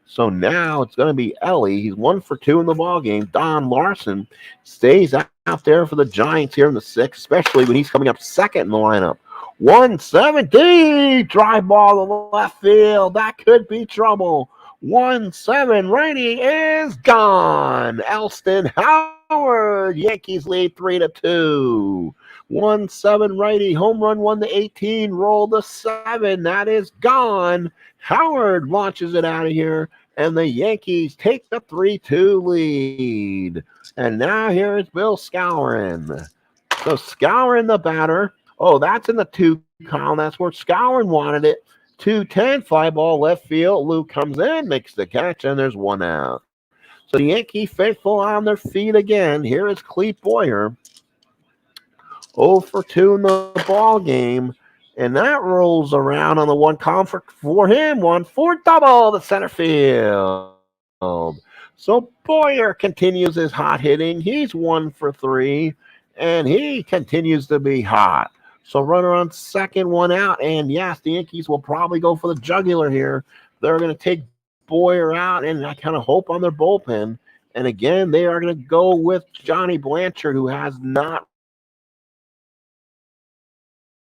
So now it's going to be Ellie. He's 1 for 2 in the ballgame. Don Larson stays out there for the Giants here in the 6th, especially when he's coming up second in the lineup. 170, drive ball to left field. That could be trouble. 1-7, righty is gone. Elston Howard, Yankees lead 3-2. 1-7, righty, home run 1-18, roll to 7. That is gone. Howard launches it out of here, and the Yankees take the 3-2 lead. And now here is Bill Scourin. So Scourin, the batter. Oh, that's in the 2 column. That's where Scourin wanted it. 2-10, fly ball left field. Lou comes in, makes the catch, and there's 1 out. So the Yankee faithful on their feet again. Here is Clete Boyer. 0 for 2 in the ball game. And that rolls around on the 1 column for him. 1 for double to center field. So Boyer continues his hot hitting. He's 1 for 3, and he continues to be hot. So runner on second, 1 out. And yes, the Yankees will probably go for the jugular here. They're going to take Boyer out, and I kind of hope on their bullpen. And again, they are going to go with Johnny Blanchard, who has not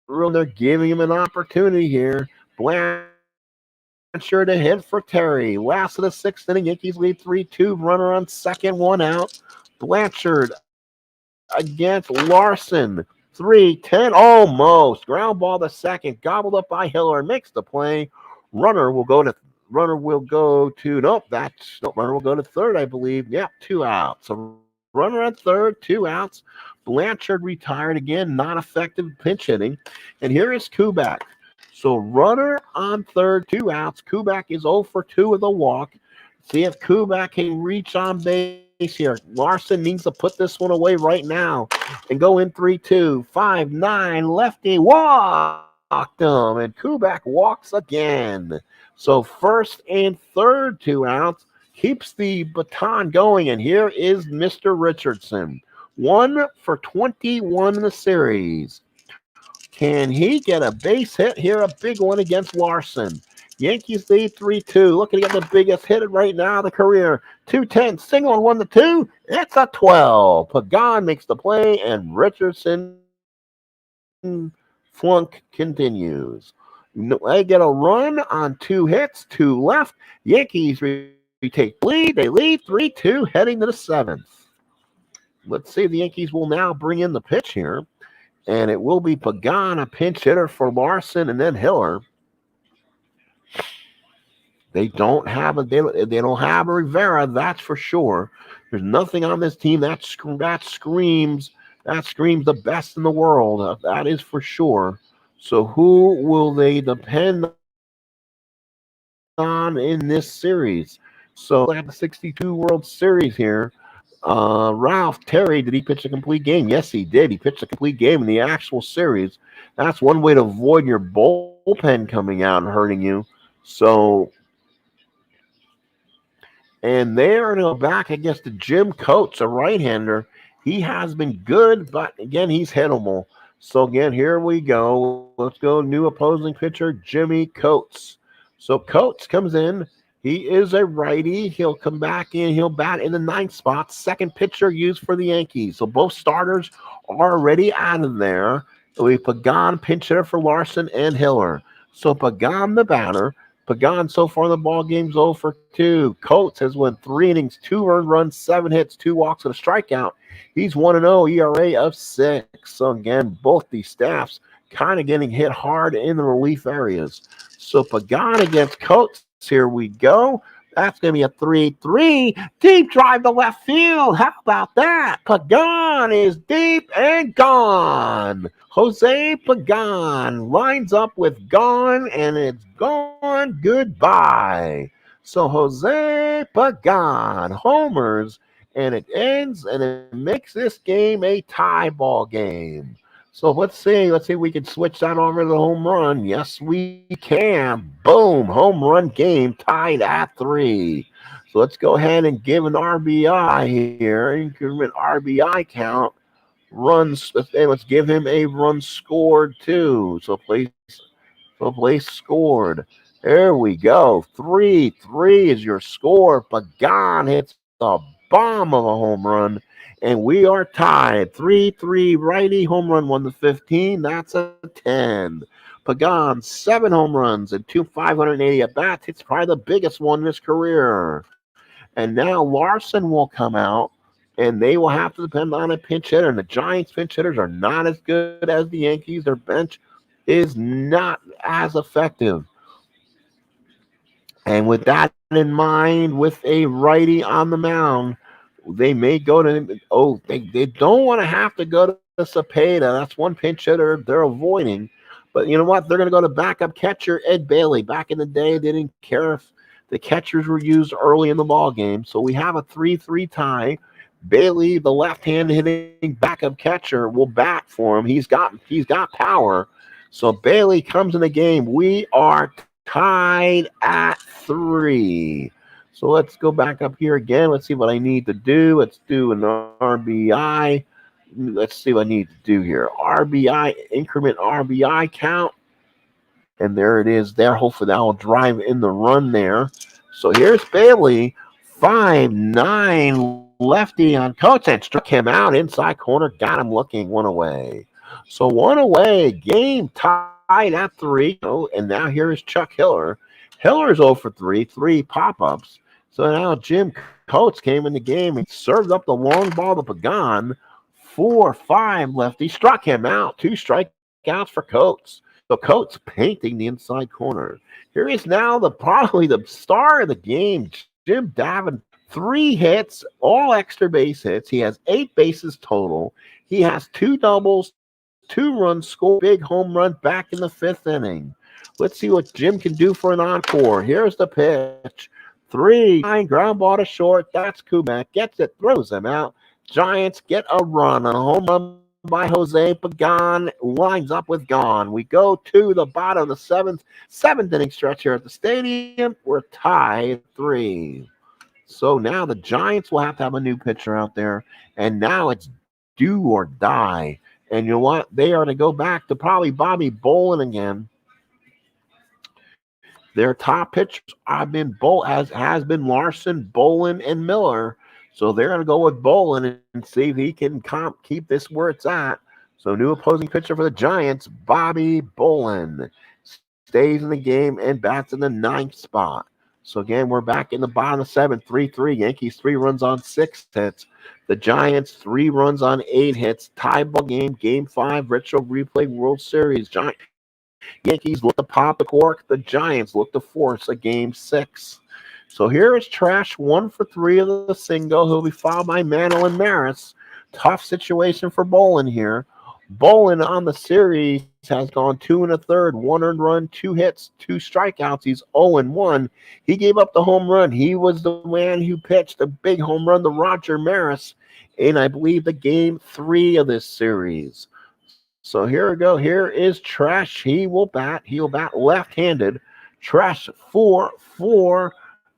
really. They're giving him an opportunity here. Blanchard to hit for Terry. Last of the 6th inning, Yankees lead 3-2. Runner on second, 1 out. Blanchard against Larson. 3-10, almost. Ground ball to second, gobbled up by Hiller, makes the play. Runner will go to third, I believe. Yep, 2 outs. So runner at third, 2 outs. Blanchard retired again, not effective pinch hitting. And here is Kubak. So runner on third, 2 outs. Kubak is 0 for 2 with a walk. See if Kubak can reach on base here. Larson needs to put this one away right now and go in 3-2. 5-9, lefty walked him, and Kubak walks again. So first and third, 2 outs, keeps the baton going, and here is Mr. Richardson. 1 for 21 in the series. Can he get a base hit here? A big one against Larson. Yankees lead 3-2. Looking at the biggest hit right now of the career. 2-10, single on 1-2. It's a 12. Pagan makes the play, and Richardson flunk continues. They get a run on 2 hits, 2 left. Yankees retake lead. They lead 3-2 heading to the 7th. Let's see, the Yankees will now bring in the pitch here. And it will be Pagan, a pinch hitter for Larson, and then Hiller. They don't have a Rivera, that's for sure. There's nothing on this team that screams the best in the world. That is for sure. So who will they depend on in this series? So they have the 62 World Series here. Ralph Terry, did he pitch a complete game? Yes, he did. He pitched a complete game in the actual series. That's one way to avoid your bullpen coming out and hurting you. So, and they are going to go back against the Jim Coates, a right-hander. He has been good, but again, he's hittable. So again, here we go. Let's go new opposing pitcher, Jimmy Coates. So Coates comes in. He is a righty. He'll come back in. He'll bat in the 9th spot. Second pitcher used for the Yankees. So both starters are already out of there. We Pagan, pinch hitter for Larson and Hiller. So Pagan, the batter. Pagan so far in the ball game's 0 for 2. Coates has won 3 innings, 2 earned runs, 7 hits, 2 walks, and a strikeout. He's 1-0, ERA of 6. So again, both these staffs kind of getting hit hard in the relief areas. So Pagan against Coates. Here we go. That's going to be a 3-3. Deep drive to left field. How about that? Pagan is deep and gone. Jose Pagan lines up with gone, and it's gone. Goodbye. So Jose Pagan homers, and it ends, and it makes this game a tie ball game. So let's see if we can switch that over to the home run. Yes, we can. Boom, home run game tied at 3. So let's go ahead and give an RBI here. Increment RBI count. Runs. Let's give him a run scored too. So place scored. There we go. 3-3 is your score. Pagan hits the bomb of a home run. And we are tied. 3-3 righty. Home run 1-15. That's a 10. Pagan, 7 home runs and 580 at bats. It's probably the biggest one in his career. And now Larson will come out, and they will have to depend on a pinch hitter. And the Giants' pinch hitters are not as good as the Yankees. Their bench is not as effective. And with that in mind, with a righty on the mound, they may go to, they don't want to have to go to Cepeda. That's one pinch hitter they're avoiding. But you know what? They're going to go to backup catcher Ed Bailey. Back in the day, they didn't care if the catchers were used early in the ball game. So we have a 3-3 tie. Bailey, the left-hand hitting backup catcher, will bat for him. He's got power. So Bailey comes in the game. We are tied at 3. So let's go back up here again. Let's see what I need to do. Let's do an RBI. Let's see what I need to do here. RBI, increment RBI count. And there it is there. Hopefully that will drive in the run there. So here's Bailey. 5-9 lefty on Coates and struck him out inside corner. Got him looking 1 away. So 1 away. Game tied at 3. Oh, and now here is Chuck Hiller. Hiller's 0 for 3. 3 pop-ups. So now Jim Coates came in the game and served up the long ball to Pagan. 4-5 lefty. Struck him out. 2 strikeouts for Coates. So Coates painting the inside corner. Here is now probably the star of the game, Jim Davin. 3 hits, all extra base hits. He has 8 bases total. He has 2 doubles, 2 runs scored, big home run back in the 5th inning. Let's see what Jim can do for an encore. Here's the pitch. 3-9 ground ball to short. That's Kubak. Gets it, throws him out. Giants get a run on a home run by Jose Pagan. Lines up with gone. We go to the bottom of the 7th inning stretch here at the stadium. We're tied 3. So now the Giants will have to have a new pitcher out there. And now it's do or die. And you know what? They are to go back to probably Bobby Bolin again. Their top pitchers has been Larson, Bolin, and Miller. So they're going to go with Bolin and see if he can keep this where it's at. So new opposing pitcher for the Giants, Bobby Bolin. stays in the game and bats in the 9th spot. So again, we're back in the bottom of 7th, 3-3. Yankees 3 runs on 6 hits. The Giants 3 runs on 8 hits. Tie ball game, Game 5, Retro Replay World Series. Yankees look to pop the cork. The Giants look to force a Game 6. So here is Trash, 1 for 3 of the single. He'll be followed by Mantle and Maris. Tough situation for Bolin here. Bolin on the series has gone 2 1/3, 1 earned run, 2 hits, 2 strikeouts. He's 0-1. He gave up the home run. He was the man who pitched a big home run to Roger Maris in, I believe, the Game 3 of this series. So here we go. Here is Trash. He will bat. He will bat left-handed. Trash 4-4.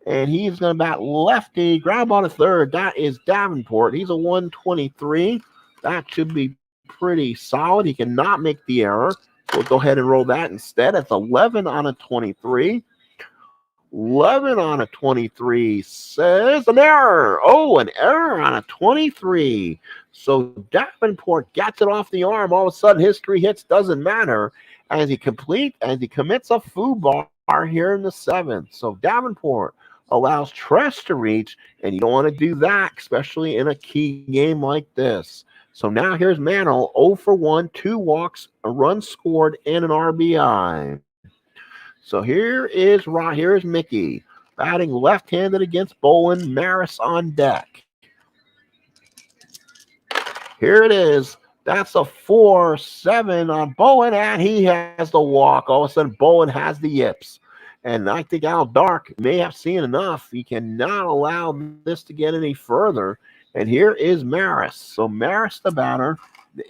And he's going to bat lefty. Ground ball to third. That is Davenport. He's a 123. That should be pretty solid. He cannot make the error. We'll go ahead and roll that instead. It's 11 on a 23. 11 on a 23 says an error. Oh, an error on a 23. So Davenport gets it off the arm. All of a sudden, his 3 hits doesn't matter as he commits a foo bar here in the 7th. So Davenport allows Tresh to reach, and you don't want to do that, especially in a key game like this. So now here's Mantle, 0 for 1, 2 walks, a run scored, and an RBI. So here is Mickey, batting left-handed against Bolin. Maris on deck. Here it is. That's a 4-7 on Bolin, and he has the walk. All of a sudden, Bolin has the yips. And I think Al Dark may have seen enough. He cannot allow this to get any further. And here is Maris. So Maris, the batter,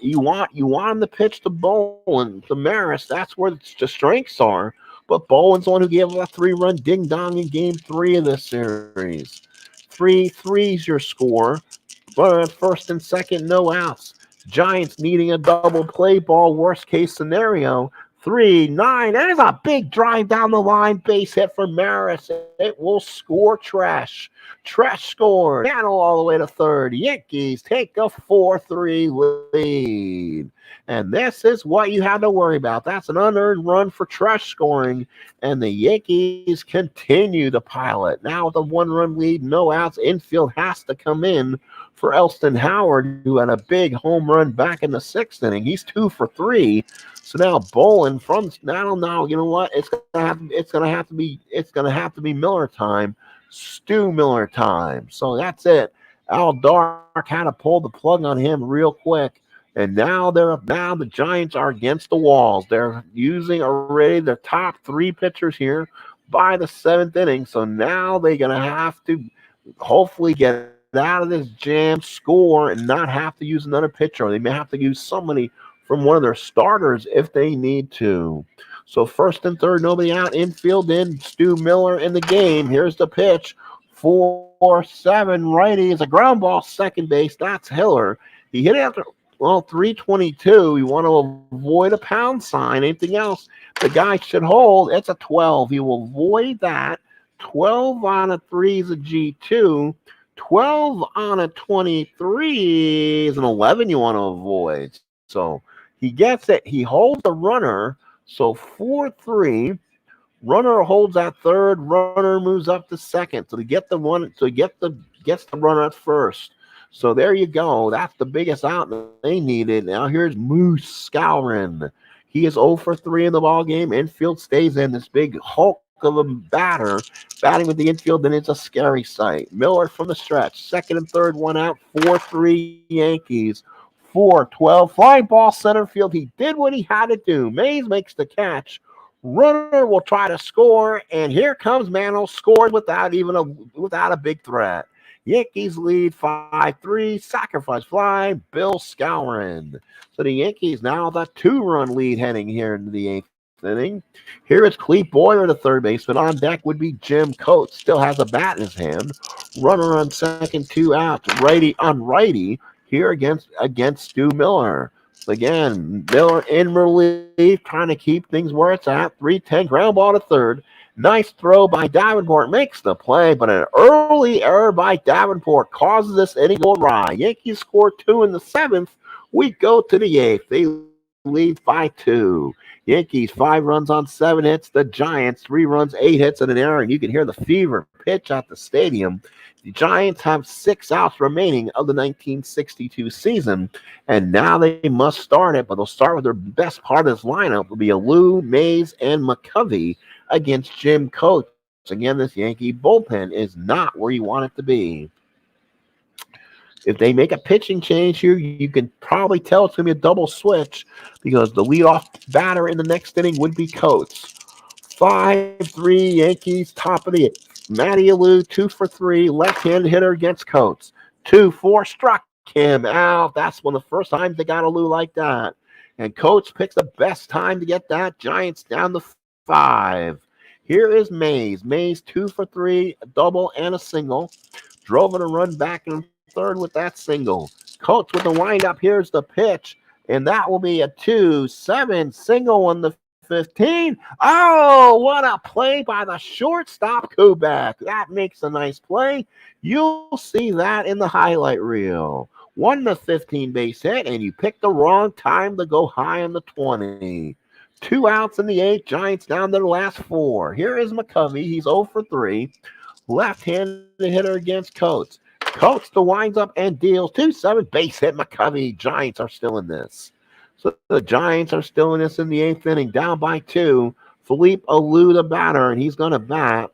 you want him to pitch to Bolin, to Maris. That's where the strengths are. But Bolin's the one who gave up a 3-run ding-dong in Game 3 of this series. 3-3's your score. But first and second, no outs. Giants needing a double play ball, worst case scenario. 3-9. There's a big drive down the line. Base hit for Maris. It will score Trash. Trash scored. Mantle all the way to third. Yankees take a 4-3 lead. And this is what you had to worry about. That's an unearned run for Trash scoring. And the Yankees continue to pilot. Now with a 1-run lead, no outs. Infield has to come in for Elston Howard, who had a big home run back in the 6th inning. He's 2 for 3. So now Bolin from now, you know what? It's gonna have to be Miller time, Stu Miller time. So that's it. Al Dark had to pull the plug on him real quick, and now the Giants are against the walls. They're using already their top 3 pitchers here by the 7th inning. So now they're gonna have to hopefully get out of this jam, score, and not have to use another pitcher. They may have to use somebody from one of their starters if they need to. So first and third, nobody out. Infield in. Stu Miller in the game. Here's the pitch. 4-7 righty is a ground ball, second base. That's Hiller. He hit it after 322. You want to avoid a pound sign. Anything else the guy should hold. It's a 12. He will avoid that. 12 on a 3 is a G2. 12 on a 23 is an 11 you want to avoid. So he gets it. He holds the runner. So 4-3. Runner holds at third. Runner moves up to second. So gets the runner at first. So there you go. That's the biggest out they needed. Now here's Moose Scourin. He is 0 for 3 in the ball game. Infield stays in. This big Hulk of a batter batting with the infield, then it's a scary sight. Miller from the stretch. Second and third, 1 out. 4-3 Yankees. 4-12. Fly ball center field. He did what he had to do. Mays makes the catch. Runner will try to score, and here comes Mantle. Scored without a big threat. Yankees lead 5-3. Sacrifice fly. Bill Scourin. So the Yankees now have a 2-run lead heading here into the 8th inning. Here is Clete Boyer, the third baseman. On deck would be Jim Coates. Still has a bat in his hand. Runner on second, 2 outs. Righty on righty here against Stu Miller. Again, Miller in relief, trying to keep things where it's at. 3-10, ground ball to third. Nice throw by Davenport, makes the play, but an early error by Davenport causes this inning to go awry. Yankees score 2 in the 7th. We go to the 8th. They leads by 2. Yankees 5 runs on 7 hits. The Giants 3 runs, 8 hits, and an error. And you can hear the fever pitch at the stadium. The Giants have 6 outs remaining of the 1962 season, and now they must start it, but they'll start with their best part of this lineup. Will be Alou, Mays, and McCovey against Jim Coates. Again, this Yankee bullpen is not where you want it to be. If they make a pitching change here, you can probably tell it's going to be a double switch because the leadoff batter in the next inning would be Coates. 5-3 Yankees, top of the 8th. Matty Alou, 2 for 3, left-handed hitter against Coates. 2-4, struck him out. That's one of the first times they got Alou like that. And Coates picks the best time to get that. Giants down to 5. Here is Mays. Mays, 2 for 3, a double and a single. Drove in a run back in third with that single. Coates with the windup. Here's the pitch, and that will be a 2-7 single on the 15. Oh, what a play by the shortstop, Kubak. That makes a nice play. You'll see that in the highlight reel. Won the 15 base hit, and you picked the wrong time to go high on the 20. 2 outs in the 8th. Giants down to the last 4. Here is McCovey. He's 0 for 3. Left-handed hitter against Coates. Coates the winds up and deals 2-7 base hit. McCovey. Giants are still in this. So the Giants are still in this in the 8th inning, down by 2. Philippe Alou the batter, and he's going to bat.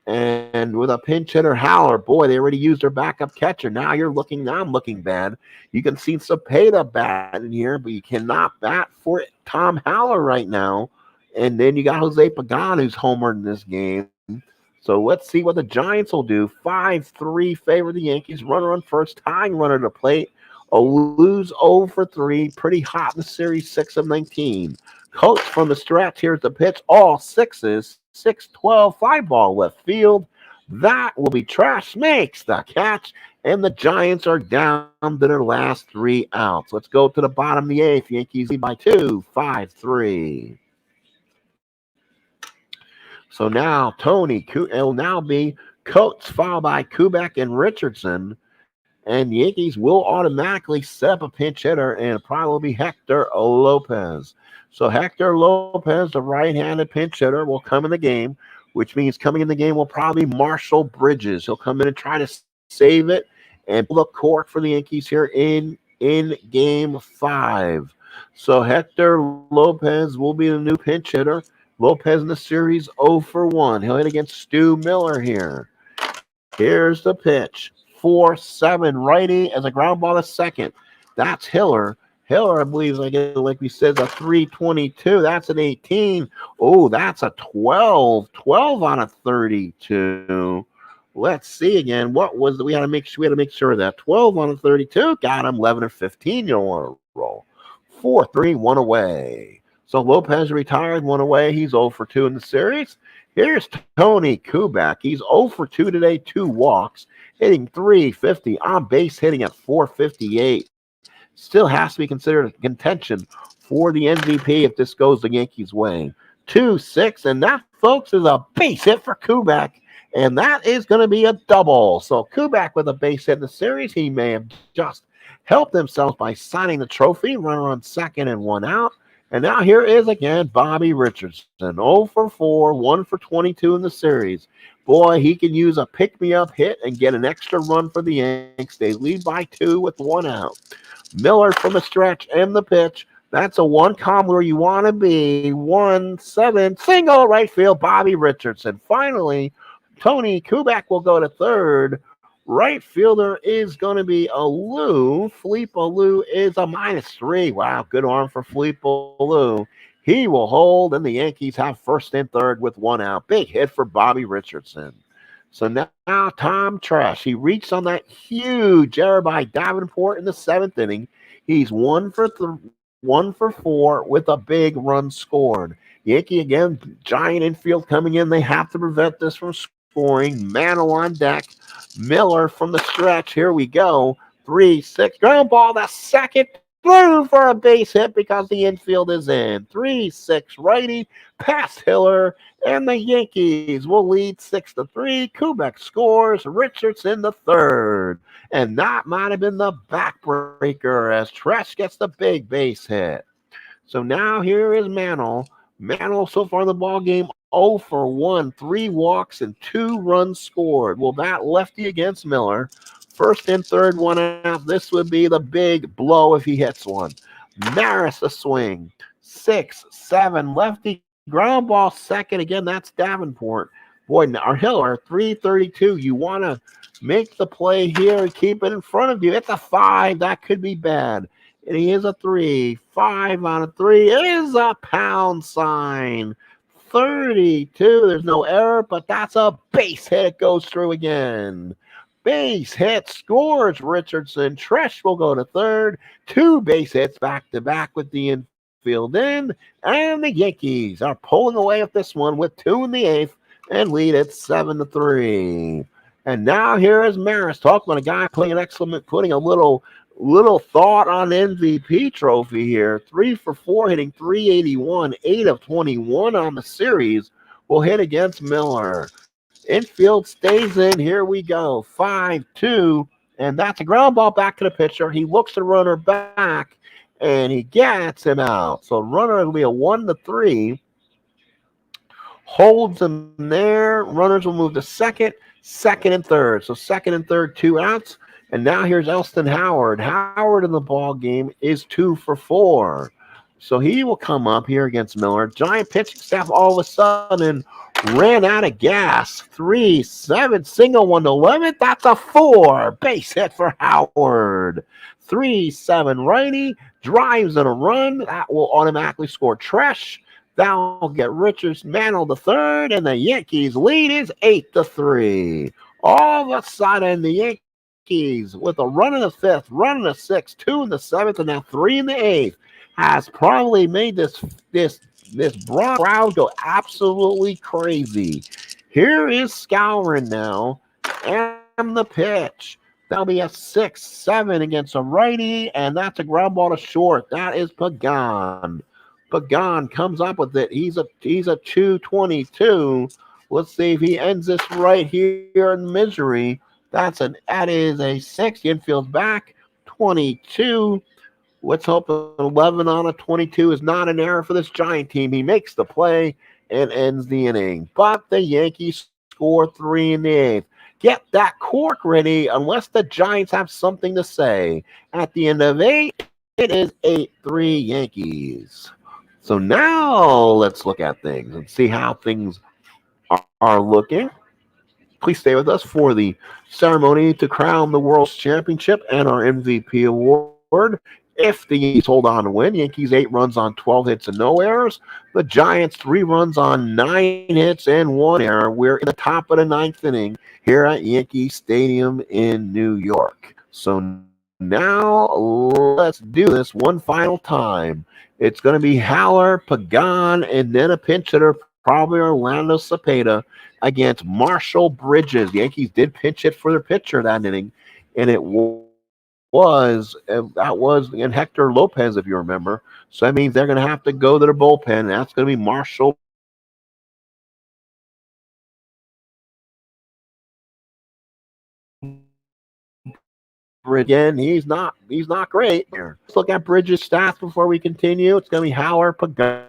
And with a pinch hitter, Haller. Boy, they already used their backup catcher. Now I'm looking bad. You can see Cepeda batting here, but you cannot bat for Tom Haller right now. And then you got Jose Pagan, who's homered in this game. So let's see what the Giants will do. 5-3 favor the Yankees. Runner on first, tying runner to plate. Alou's 0 for 3. Pretty hot in the series, 6 of 19. Coates from the Strat. Here's the pitch. All 6s. 6-12, 5-ball left field. That will be trash. Makes the catch. And the Giants are down to their last 3 outs. Let's go to the bottom of the 8th. Yankees lead by 2. 5-3. So now it'll now be Coates followed by Kubak and Richardson. And the Yankees will automatically set up a pinch hitter, and it probably will be Hector Lopez. So Hector Lopez, the right-handed pinch hitter, will come in the game, which means coming in the game will probably be Marshall Bridges. He'll come in and try to save it and pull the cork for the Yankees here in Game 5. So Hector Lopez will be the new pinch hitter. Lopez in the series 0 for 1. He'll hit against Stu Miller here. Here's the pitch. 4-7 righty as a ground ball to second. That's Hiller. Hiller, I believe, like we said, a 322. That's an 18. Oh, that's a 12. 12 on a 32. Let's see again. What was we had to make sure of that. 12 on a 32. Got him. 11 or 15. You'll want to roll. 4-3, 1 away. So Lopez retired, 1 away. He's 0 for 2 in the series. Here's Tony Kubak. He's 0 for 2 today, 2 walks, hitting .350, on base hitting at .458. Still has to be considered a contention for the MVP if this goes the Yankees' way. 2-6, and that, folks, is a base hit for Kubak, and that is going to be a double. So Kubak with a base hit in the series. He may have just helped himself by signing the trophy. Runner on second and 1 out. And now here is again Bobby Richardson, 0 for 4, 1 for 22 in the series. Boy, he can use a pick-me-up hit and get an extra run for the Yanks. They lead by 2 with 1 out. Miller from the stretch and the pitch. That's a 1 where you want to be. 1-7 single right field. Bobby Richardson. Finally, Tony Kubak will go to third. Right fielder is going to be Alou. Philippe Alou is a -3. Wow, good arm for Philippe Alou. He will hold, and the Yankees have first and third with 1 out. Big hit for Bobby Richardson. So now Tom Trash. He reached on that huge error by Davenport in the 7th inning. He's 1 for 4 with a big run scored. Yankee again, giant infield coming in. They have to prevent this from scoring. Mano on deck. Miller from the stretch. Here we go. 3-6. Ground ball to second. Through for a base hit because the infield is in. 3-6 righty. Past Hiller. And the Yankees will lead 6-3. Kubak scores. Richardson the third. And that might have been the backbreaker as Tresh gets the big base hit. So now here is Mantle. Mantle so far in the ball game 0 for 1, 3 walks and 2 runs scored. Well, that lefty against Miller. First and third, 1 out. This would be the big blow if he hits one. Maris a swing. 6, 7, lefty ground ball second. Again, that's Davenport. Boy, our Hiller, 332. You want to make the play here and keep it in front of you. It's a 5. That could be bad. And he is a 3. 5 on a 3 is a pound sign. 32. There's no error, but that's a base hit. It goes through again. Base hit scores Richardson. Tresh will go to third. 2 base hits back to back with the infield in. And the Yankees are pulling away at this one with 2 in the 8th and lead at 7-3. And now here is Maris talking about a guy putting a little thought on MVP trophy here. 3 for 4, hitting 381, 8 of 21 on the series. Will hit against Miller. Infield stays in. Here we go. 5-2. And that's a ground ball back to the pitcher. He looks the runner back, and he gets him out. So runner will be a 1-3. Holds him there. Runners will move to second and third. So second and third, 2 outs. And now here's Elston Howard. Howard in the ball game is 2 for 4. So he will come up here against Miller. Giant pitching staff all of a sudden ran out of gas. 3-7, single 1-11. That's a 4. Base hit for Howard. 3-7 righty. Drives in a run. That will automatically score Tresh. That'll get Richardson Mantle the third. And the Yankees lead is 8-3. All of a sudden, the Yankees with a run in the 5th, run in the 6th, 2 in the 7th, and now 3 in the 8th has probably made this crowd go absolutely crazy. Here is Scourin now, and the pitch. That'll be a 6-7 against a righty, and that's a ground ball to short. That is Pagan. Pagan comes up with it. He's a 222. Let's see if he ends this right here in misery. That is a 6. The infield's back. 22. Let's hope 11 on a 22 is not an error for this Giant team. He makes the play and ends the inning. But the Yankees score 3 in the 8th. Get that cork ready unless the Giants have something to say. At the end of 8, it is 8-3 Yankees. So now let's look at things and see how things are looking. Please stay with us for the ceremony to crown the World's Championship and our MVP award. If the Yankees hold on to win, Yankees 8 runs on 12 hits and no errors. The Giants 3 runs on 9 hits and 1 error. We're in the top of the 9th inning here at Yankee Stadium in New York. So now let's do this one final time. It's going to be Haller, Pagan, and then a pinch hitter, probably Orlando Cepeda, against Marshall Bridges. The Yankees did pinch hit for their pitcher that inning, and that was in Hector Lopez, if you remember. So that means they're going to have to go to their bullpen, and that's going to be Marshall again. He's not great here. Let's look at Bridges' stats before we continue. It's going to be Howard, Pagan,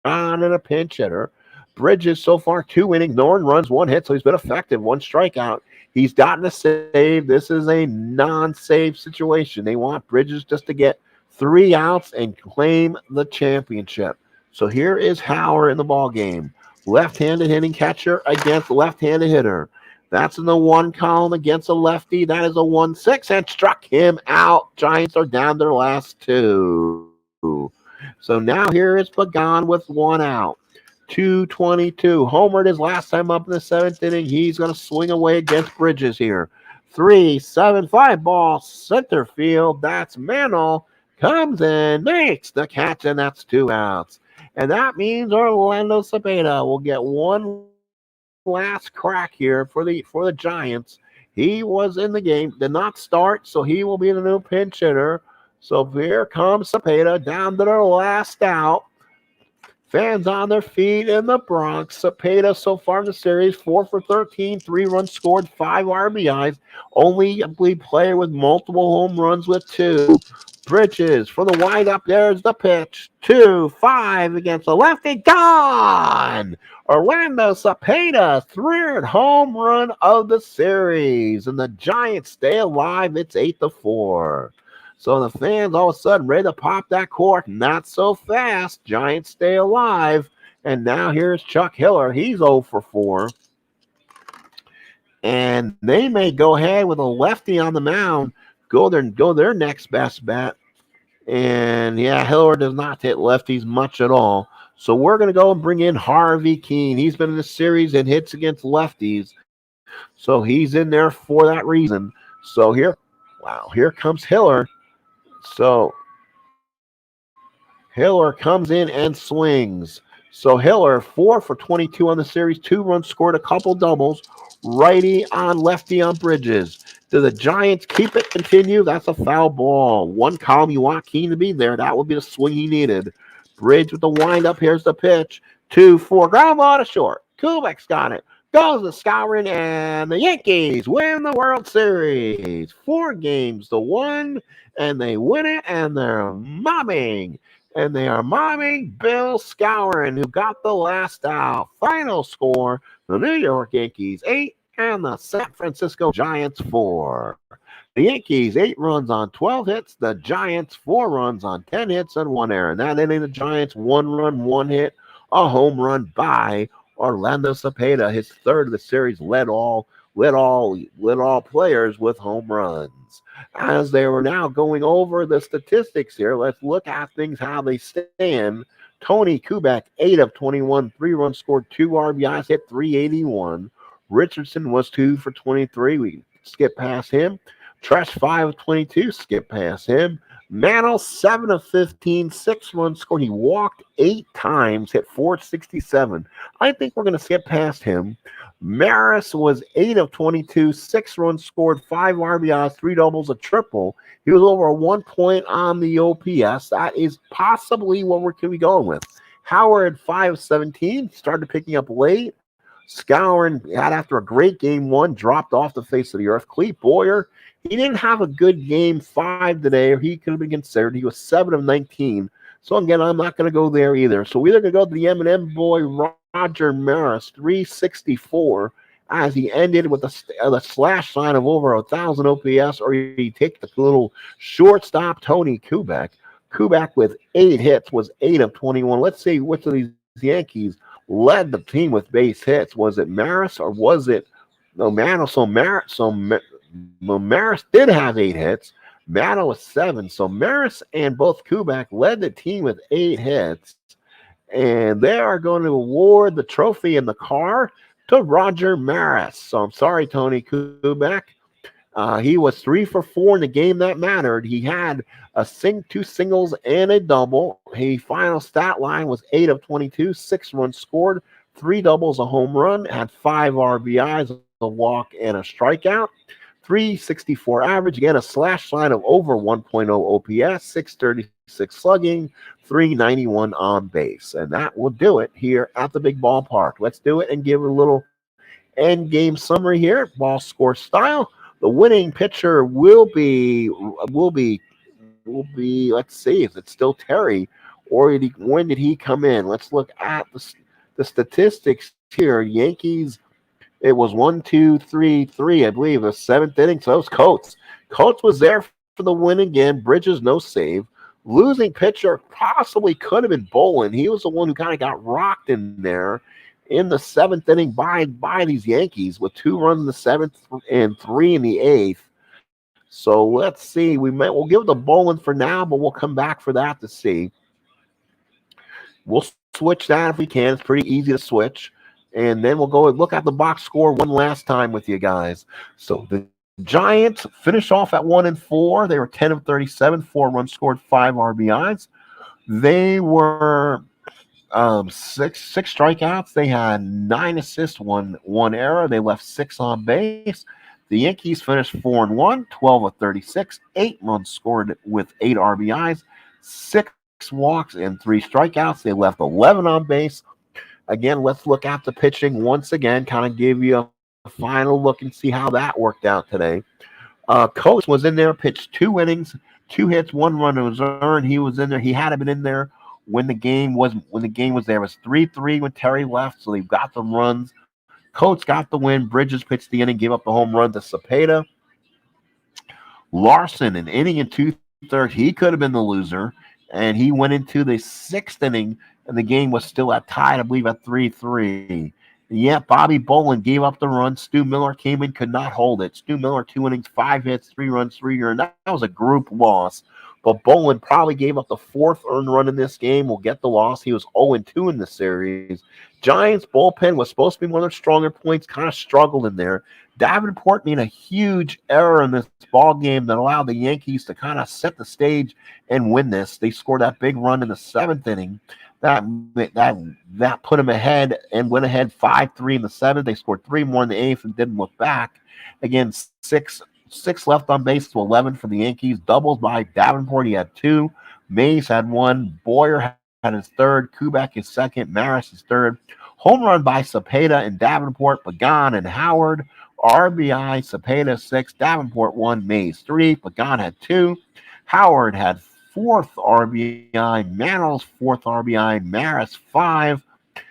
and a pinch hitter. Bridges so far 2 innings, no runs, 1 hit, so he's been effective. 1 strikeout. He's gotten a save. This is a non-save situation. They want Bridges just to get 3 outs and claim the championship. So here is Howard in the ball game. Left-handed hitting catcher against left-handed hitter. That's in the 1 column against a lefty. That is a 1-6 and struck him out. Giants are down their last 2. So now here is Pagan with 1 out. 222. Homered his last time up in the 7th inning. He's going to swing away against Bridges here. 3-7-5 ball center field. That's Mantle. Comes in, makes the catch, and that's 2 outs. And that means Orlando Cepeda will get 1 last crack here for the Giants. He was in the game, did not start, so he will be the new pinch hitter. So here comes Cepeda down to their last out. Fans on their feet in the Bronx. Cepeda so far in the series, 4 for 13, 3 runs scored, 5 RBIs. Only, I believe, player with multiple home runs with 2. Bridges for the windup. There's the pitch. 2-5 against the lefty. Gone! Orlando Cepeda's third home run of the series. And the Giants stay alive. It's 8-4. So the fans all of a sudden ready to pop that cork. Not so fast. Giants stay alive. And now here's Chuck Hiller. He's 0 for 4. And they may go ahead with a lefty on the mound. Go their next best bet. And yeah, Hiller does not hit lefties much at all. So we're going to go and bring in Harvey Keene. He's been in the series and hits against lefties. So he's in there for that reason. So here comes Hiller. So Hiller comes in and swings. So Hiller, 4 for 22 on the series, 2 runs scored, a couple doubles, righty on lefty on Bridges. Do the Giants keep it, continue? That's a foul ball. One column, you want Keene to be there. That would be the swing he needed. Bridge with the windup. Here's the pitch. 2-4. Ground ball to short. Kubak's got it. Goes to Scourin, and the Yankees win the World Series. 4 games to 1, and they win it, and they're mobbing. And they are mobbing Bill Scourin, who got the last out. Final score, the New York Yankees 8 and the San Francisco Giants 4. The Yankees 8 runs on 12 hits. The Giants 4 runs on 10 hits and 1 error. And that inning, the Giants 1 run, 1 hit, a home run by Orlando Cepeda. His third of the series, led all players with home runs. As they were now going over the statistics here, let's look at things how they stand. Tony Kubak, 8 of 21, 3 runs scored, 2 RBIs, hit 381. Richardson was 2 for 23. We skip past him. Tresh, 5 of 22, skip past him. Mantle, 7 of 15, 6 runs scored. He walked 8 times, hit 467. I think we're going to skip past him. Maris was 8 of 22, 6 runs scored, 5 RBIs, 3 doubles, a triple. He was over 1 point on the OPS. That is possibly what we're going to be going with. Howard, 5 of 17, started picking up late. Scourin had, after a great game 1, dropped off the face of the earth. Clete Boyer, he didn't have a good game 5 today, or he could have been considered. He was 7 of 19. So again, I'm not going to go there either. So we're either going to go to the M&M boy, Roger Maris, 364, as he ended with a slash sign of over 1,000 OPS, or you take the little shortstop, Tony Kubak. Kubak with 8 hits was 8 of 21. Let's see which of these Yankees led the team with base hits. Was it Maris or was it Mantle? So Maris did have 8 hits. Mantle was 7. So Maris and both Kubak led the team with 8 hits. And they are going to award the trophy in the car to Roger Maris. So I'm sorry, Tony Kubak. He was 3 for 4 in the game that mattered. He had 2 singles and a double. His final stat line was 8 of 22, 6 runs scored, 3 doubles, a home run, had 5 RBIs, a walk, and a strikeout. 364 average, again, a slash line of over 1.0 OPS, 636 slugging, 391 on base. And that will do it here at the big ballpark. Let's do it and give a little end game summary here, ball score style. The winning pitcher will be. Let's see, is it still Terry, or when did he come in? Let's look at the statistics here. Yankees, it was 1, 2, 3, 3, I believe, the 7th inning. So it was Coates. Coates was there for the win again. Bridges, no save. Losing pitcher possibly could have been Bolin. He was the one who kind of got rocked in there in the 7th inning by these Yankees with 2 runs in the 7th and 3 in the 8th. So let's see. We'll give it to Bolin for now, but we'll come back for that to see. We'll switch that if we can. It's pretty easy to switch. And then we'll go and look at the box score one last time with you guys. So the Giants finished off at 1-4. They were 10 of 37, 4 runs scored, 5 RBIs. They were 6 strikeouts. They had 9 assists, one error. They left 6 on base. The Yankees finished 4-1, 12 of 36, 8 runs scored with 8 RBIs, 6 walks, and 3 strikeouts. They left 11 on base. Again, let's look at the pitching once again, kind of give you a final look and see how that worked out today. Coach was in there, pitched 2 innings, 2 hits, 1 run was earned. He was in there. He had been in there when the game was there. It was 3-3 when Terry left, so they got the runs. Coach got the win. Bridges pitched the inning, gave up the home run to Cepeda. Larson, an inning and 2/3, he could have been the loser, and he went into the 6th inning, and the game was still at tied, I believe, at 3-3. Yeah, Bobby Bolin gave up the run. Stu Miller came in, could not hold it. Stu Miller, 2 innings, 5 hits, 3 runs, 3 earned. That was a group loss. But Bolin probably gave up the 4th earned run in this game. Will get the loss. He was 0-2 in the series. Giants bullpen was supposed to be one of their stronger points, kind of struggled in there. Davenport made a huge error in this ball game that allowed the Yankees to kind of set the stage and win this. They scored that big run in the 7th inning. That put them ahead and went ahead 5-3 in the 7th. They scored 3 more in the 8th and didn't look back. Again, six left on base to 11 for the Yankees. Doubles by Davenport. He had 2. Mays had 1. Boyer had his 3rd. Kubak his 2nd. Maris his 3rd. Home run by Cepeda and Davenport, Pagan and Howard. RBI, Cepeda 6, Davenport 1, Mays 3. Pagan had 2. Howard had 4th RBI. Mantl's 4th RBI. Maris 5.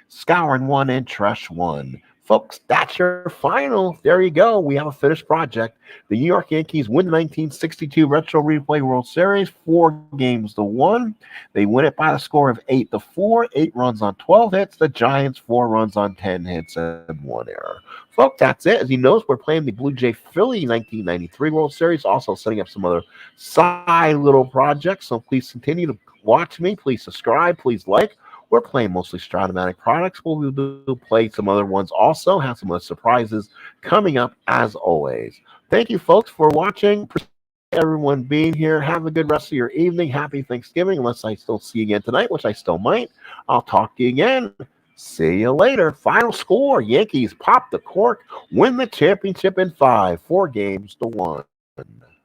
Scourin 1 and Tresh 1. Folks, that's your final. There you go. We have a finished project. The New York Yankees win the 1962 Retro Replay World Series 4-1. They win it by the score of 8-4. 8 runs on 12 hits. The Giants 4 runs on 10 hits and 1 error. Folks, that's it. As you notice, we're playing the Blue Jay Philly 1993 World Series. Also setting up some other side little projects. So please continue to watch me. Please subscribe. Please like. We're playing mostly Stratomatic products, but we'll do play some other ones also. Have some other surprises coming up as always. Thank you, folks, for watching. Appreciate everyone being here. Have a good rest of your evening. Happy Thanksgiving, unless I still see you again tonight, which I still might. I'll talk to you again. See you later. Final score, Yankees pop the cork, win the championship in 5, 4-1.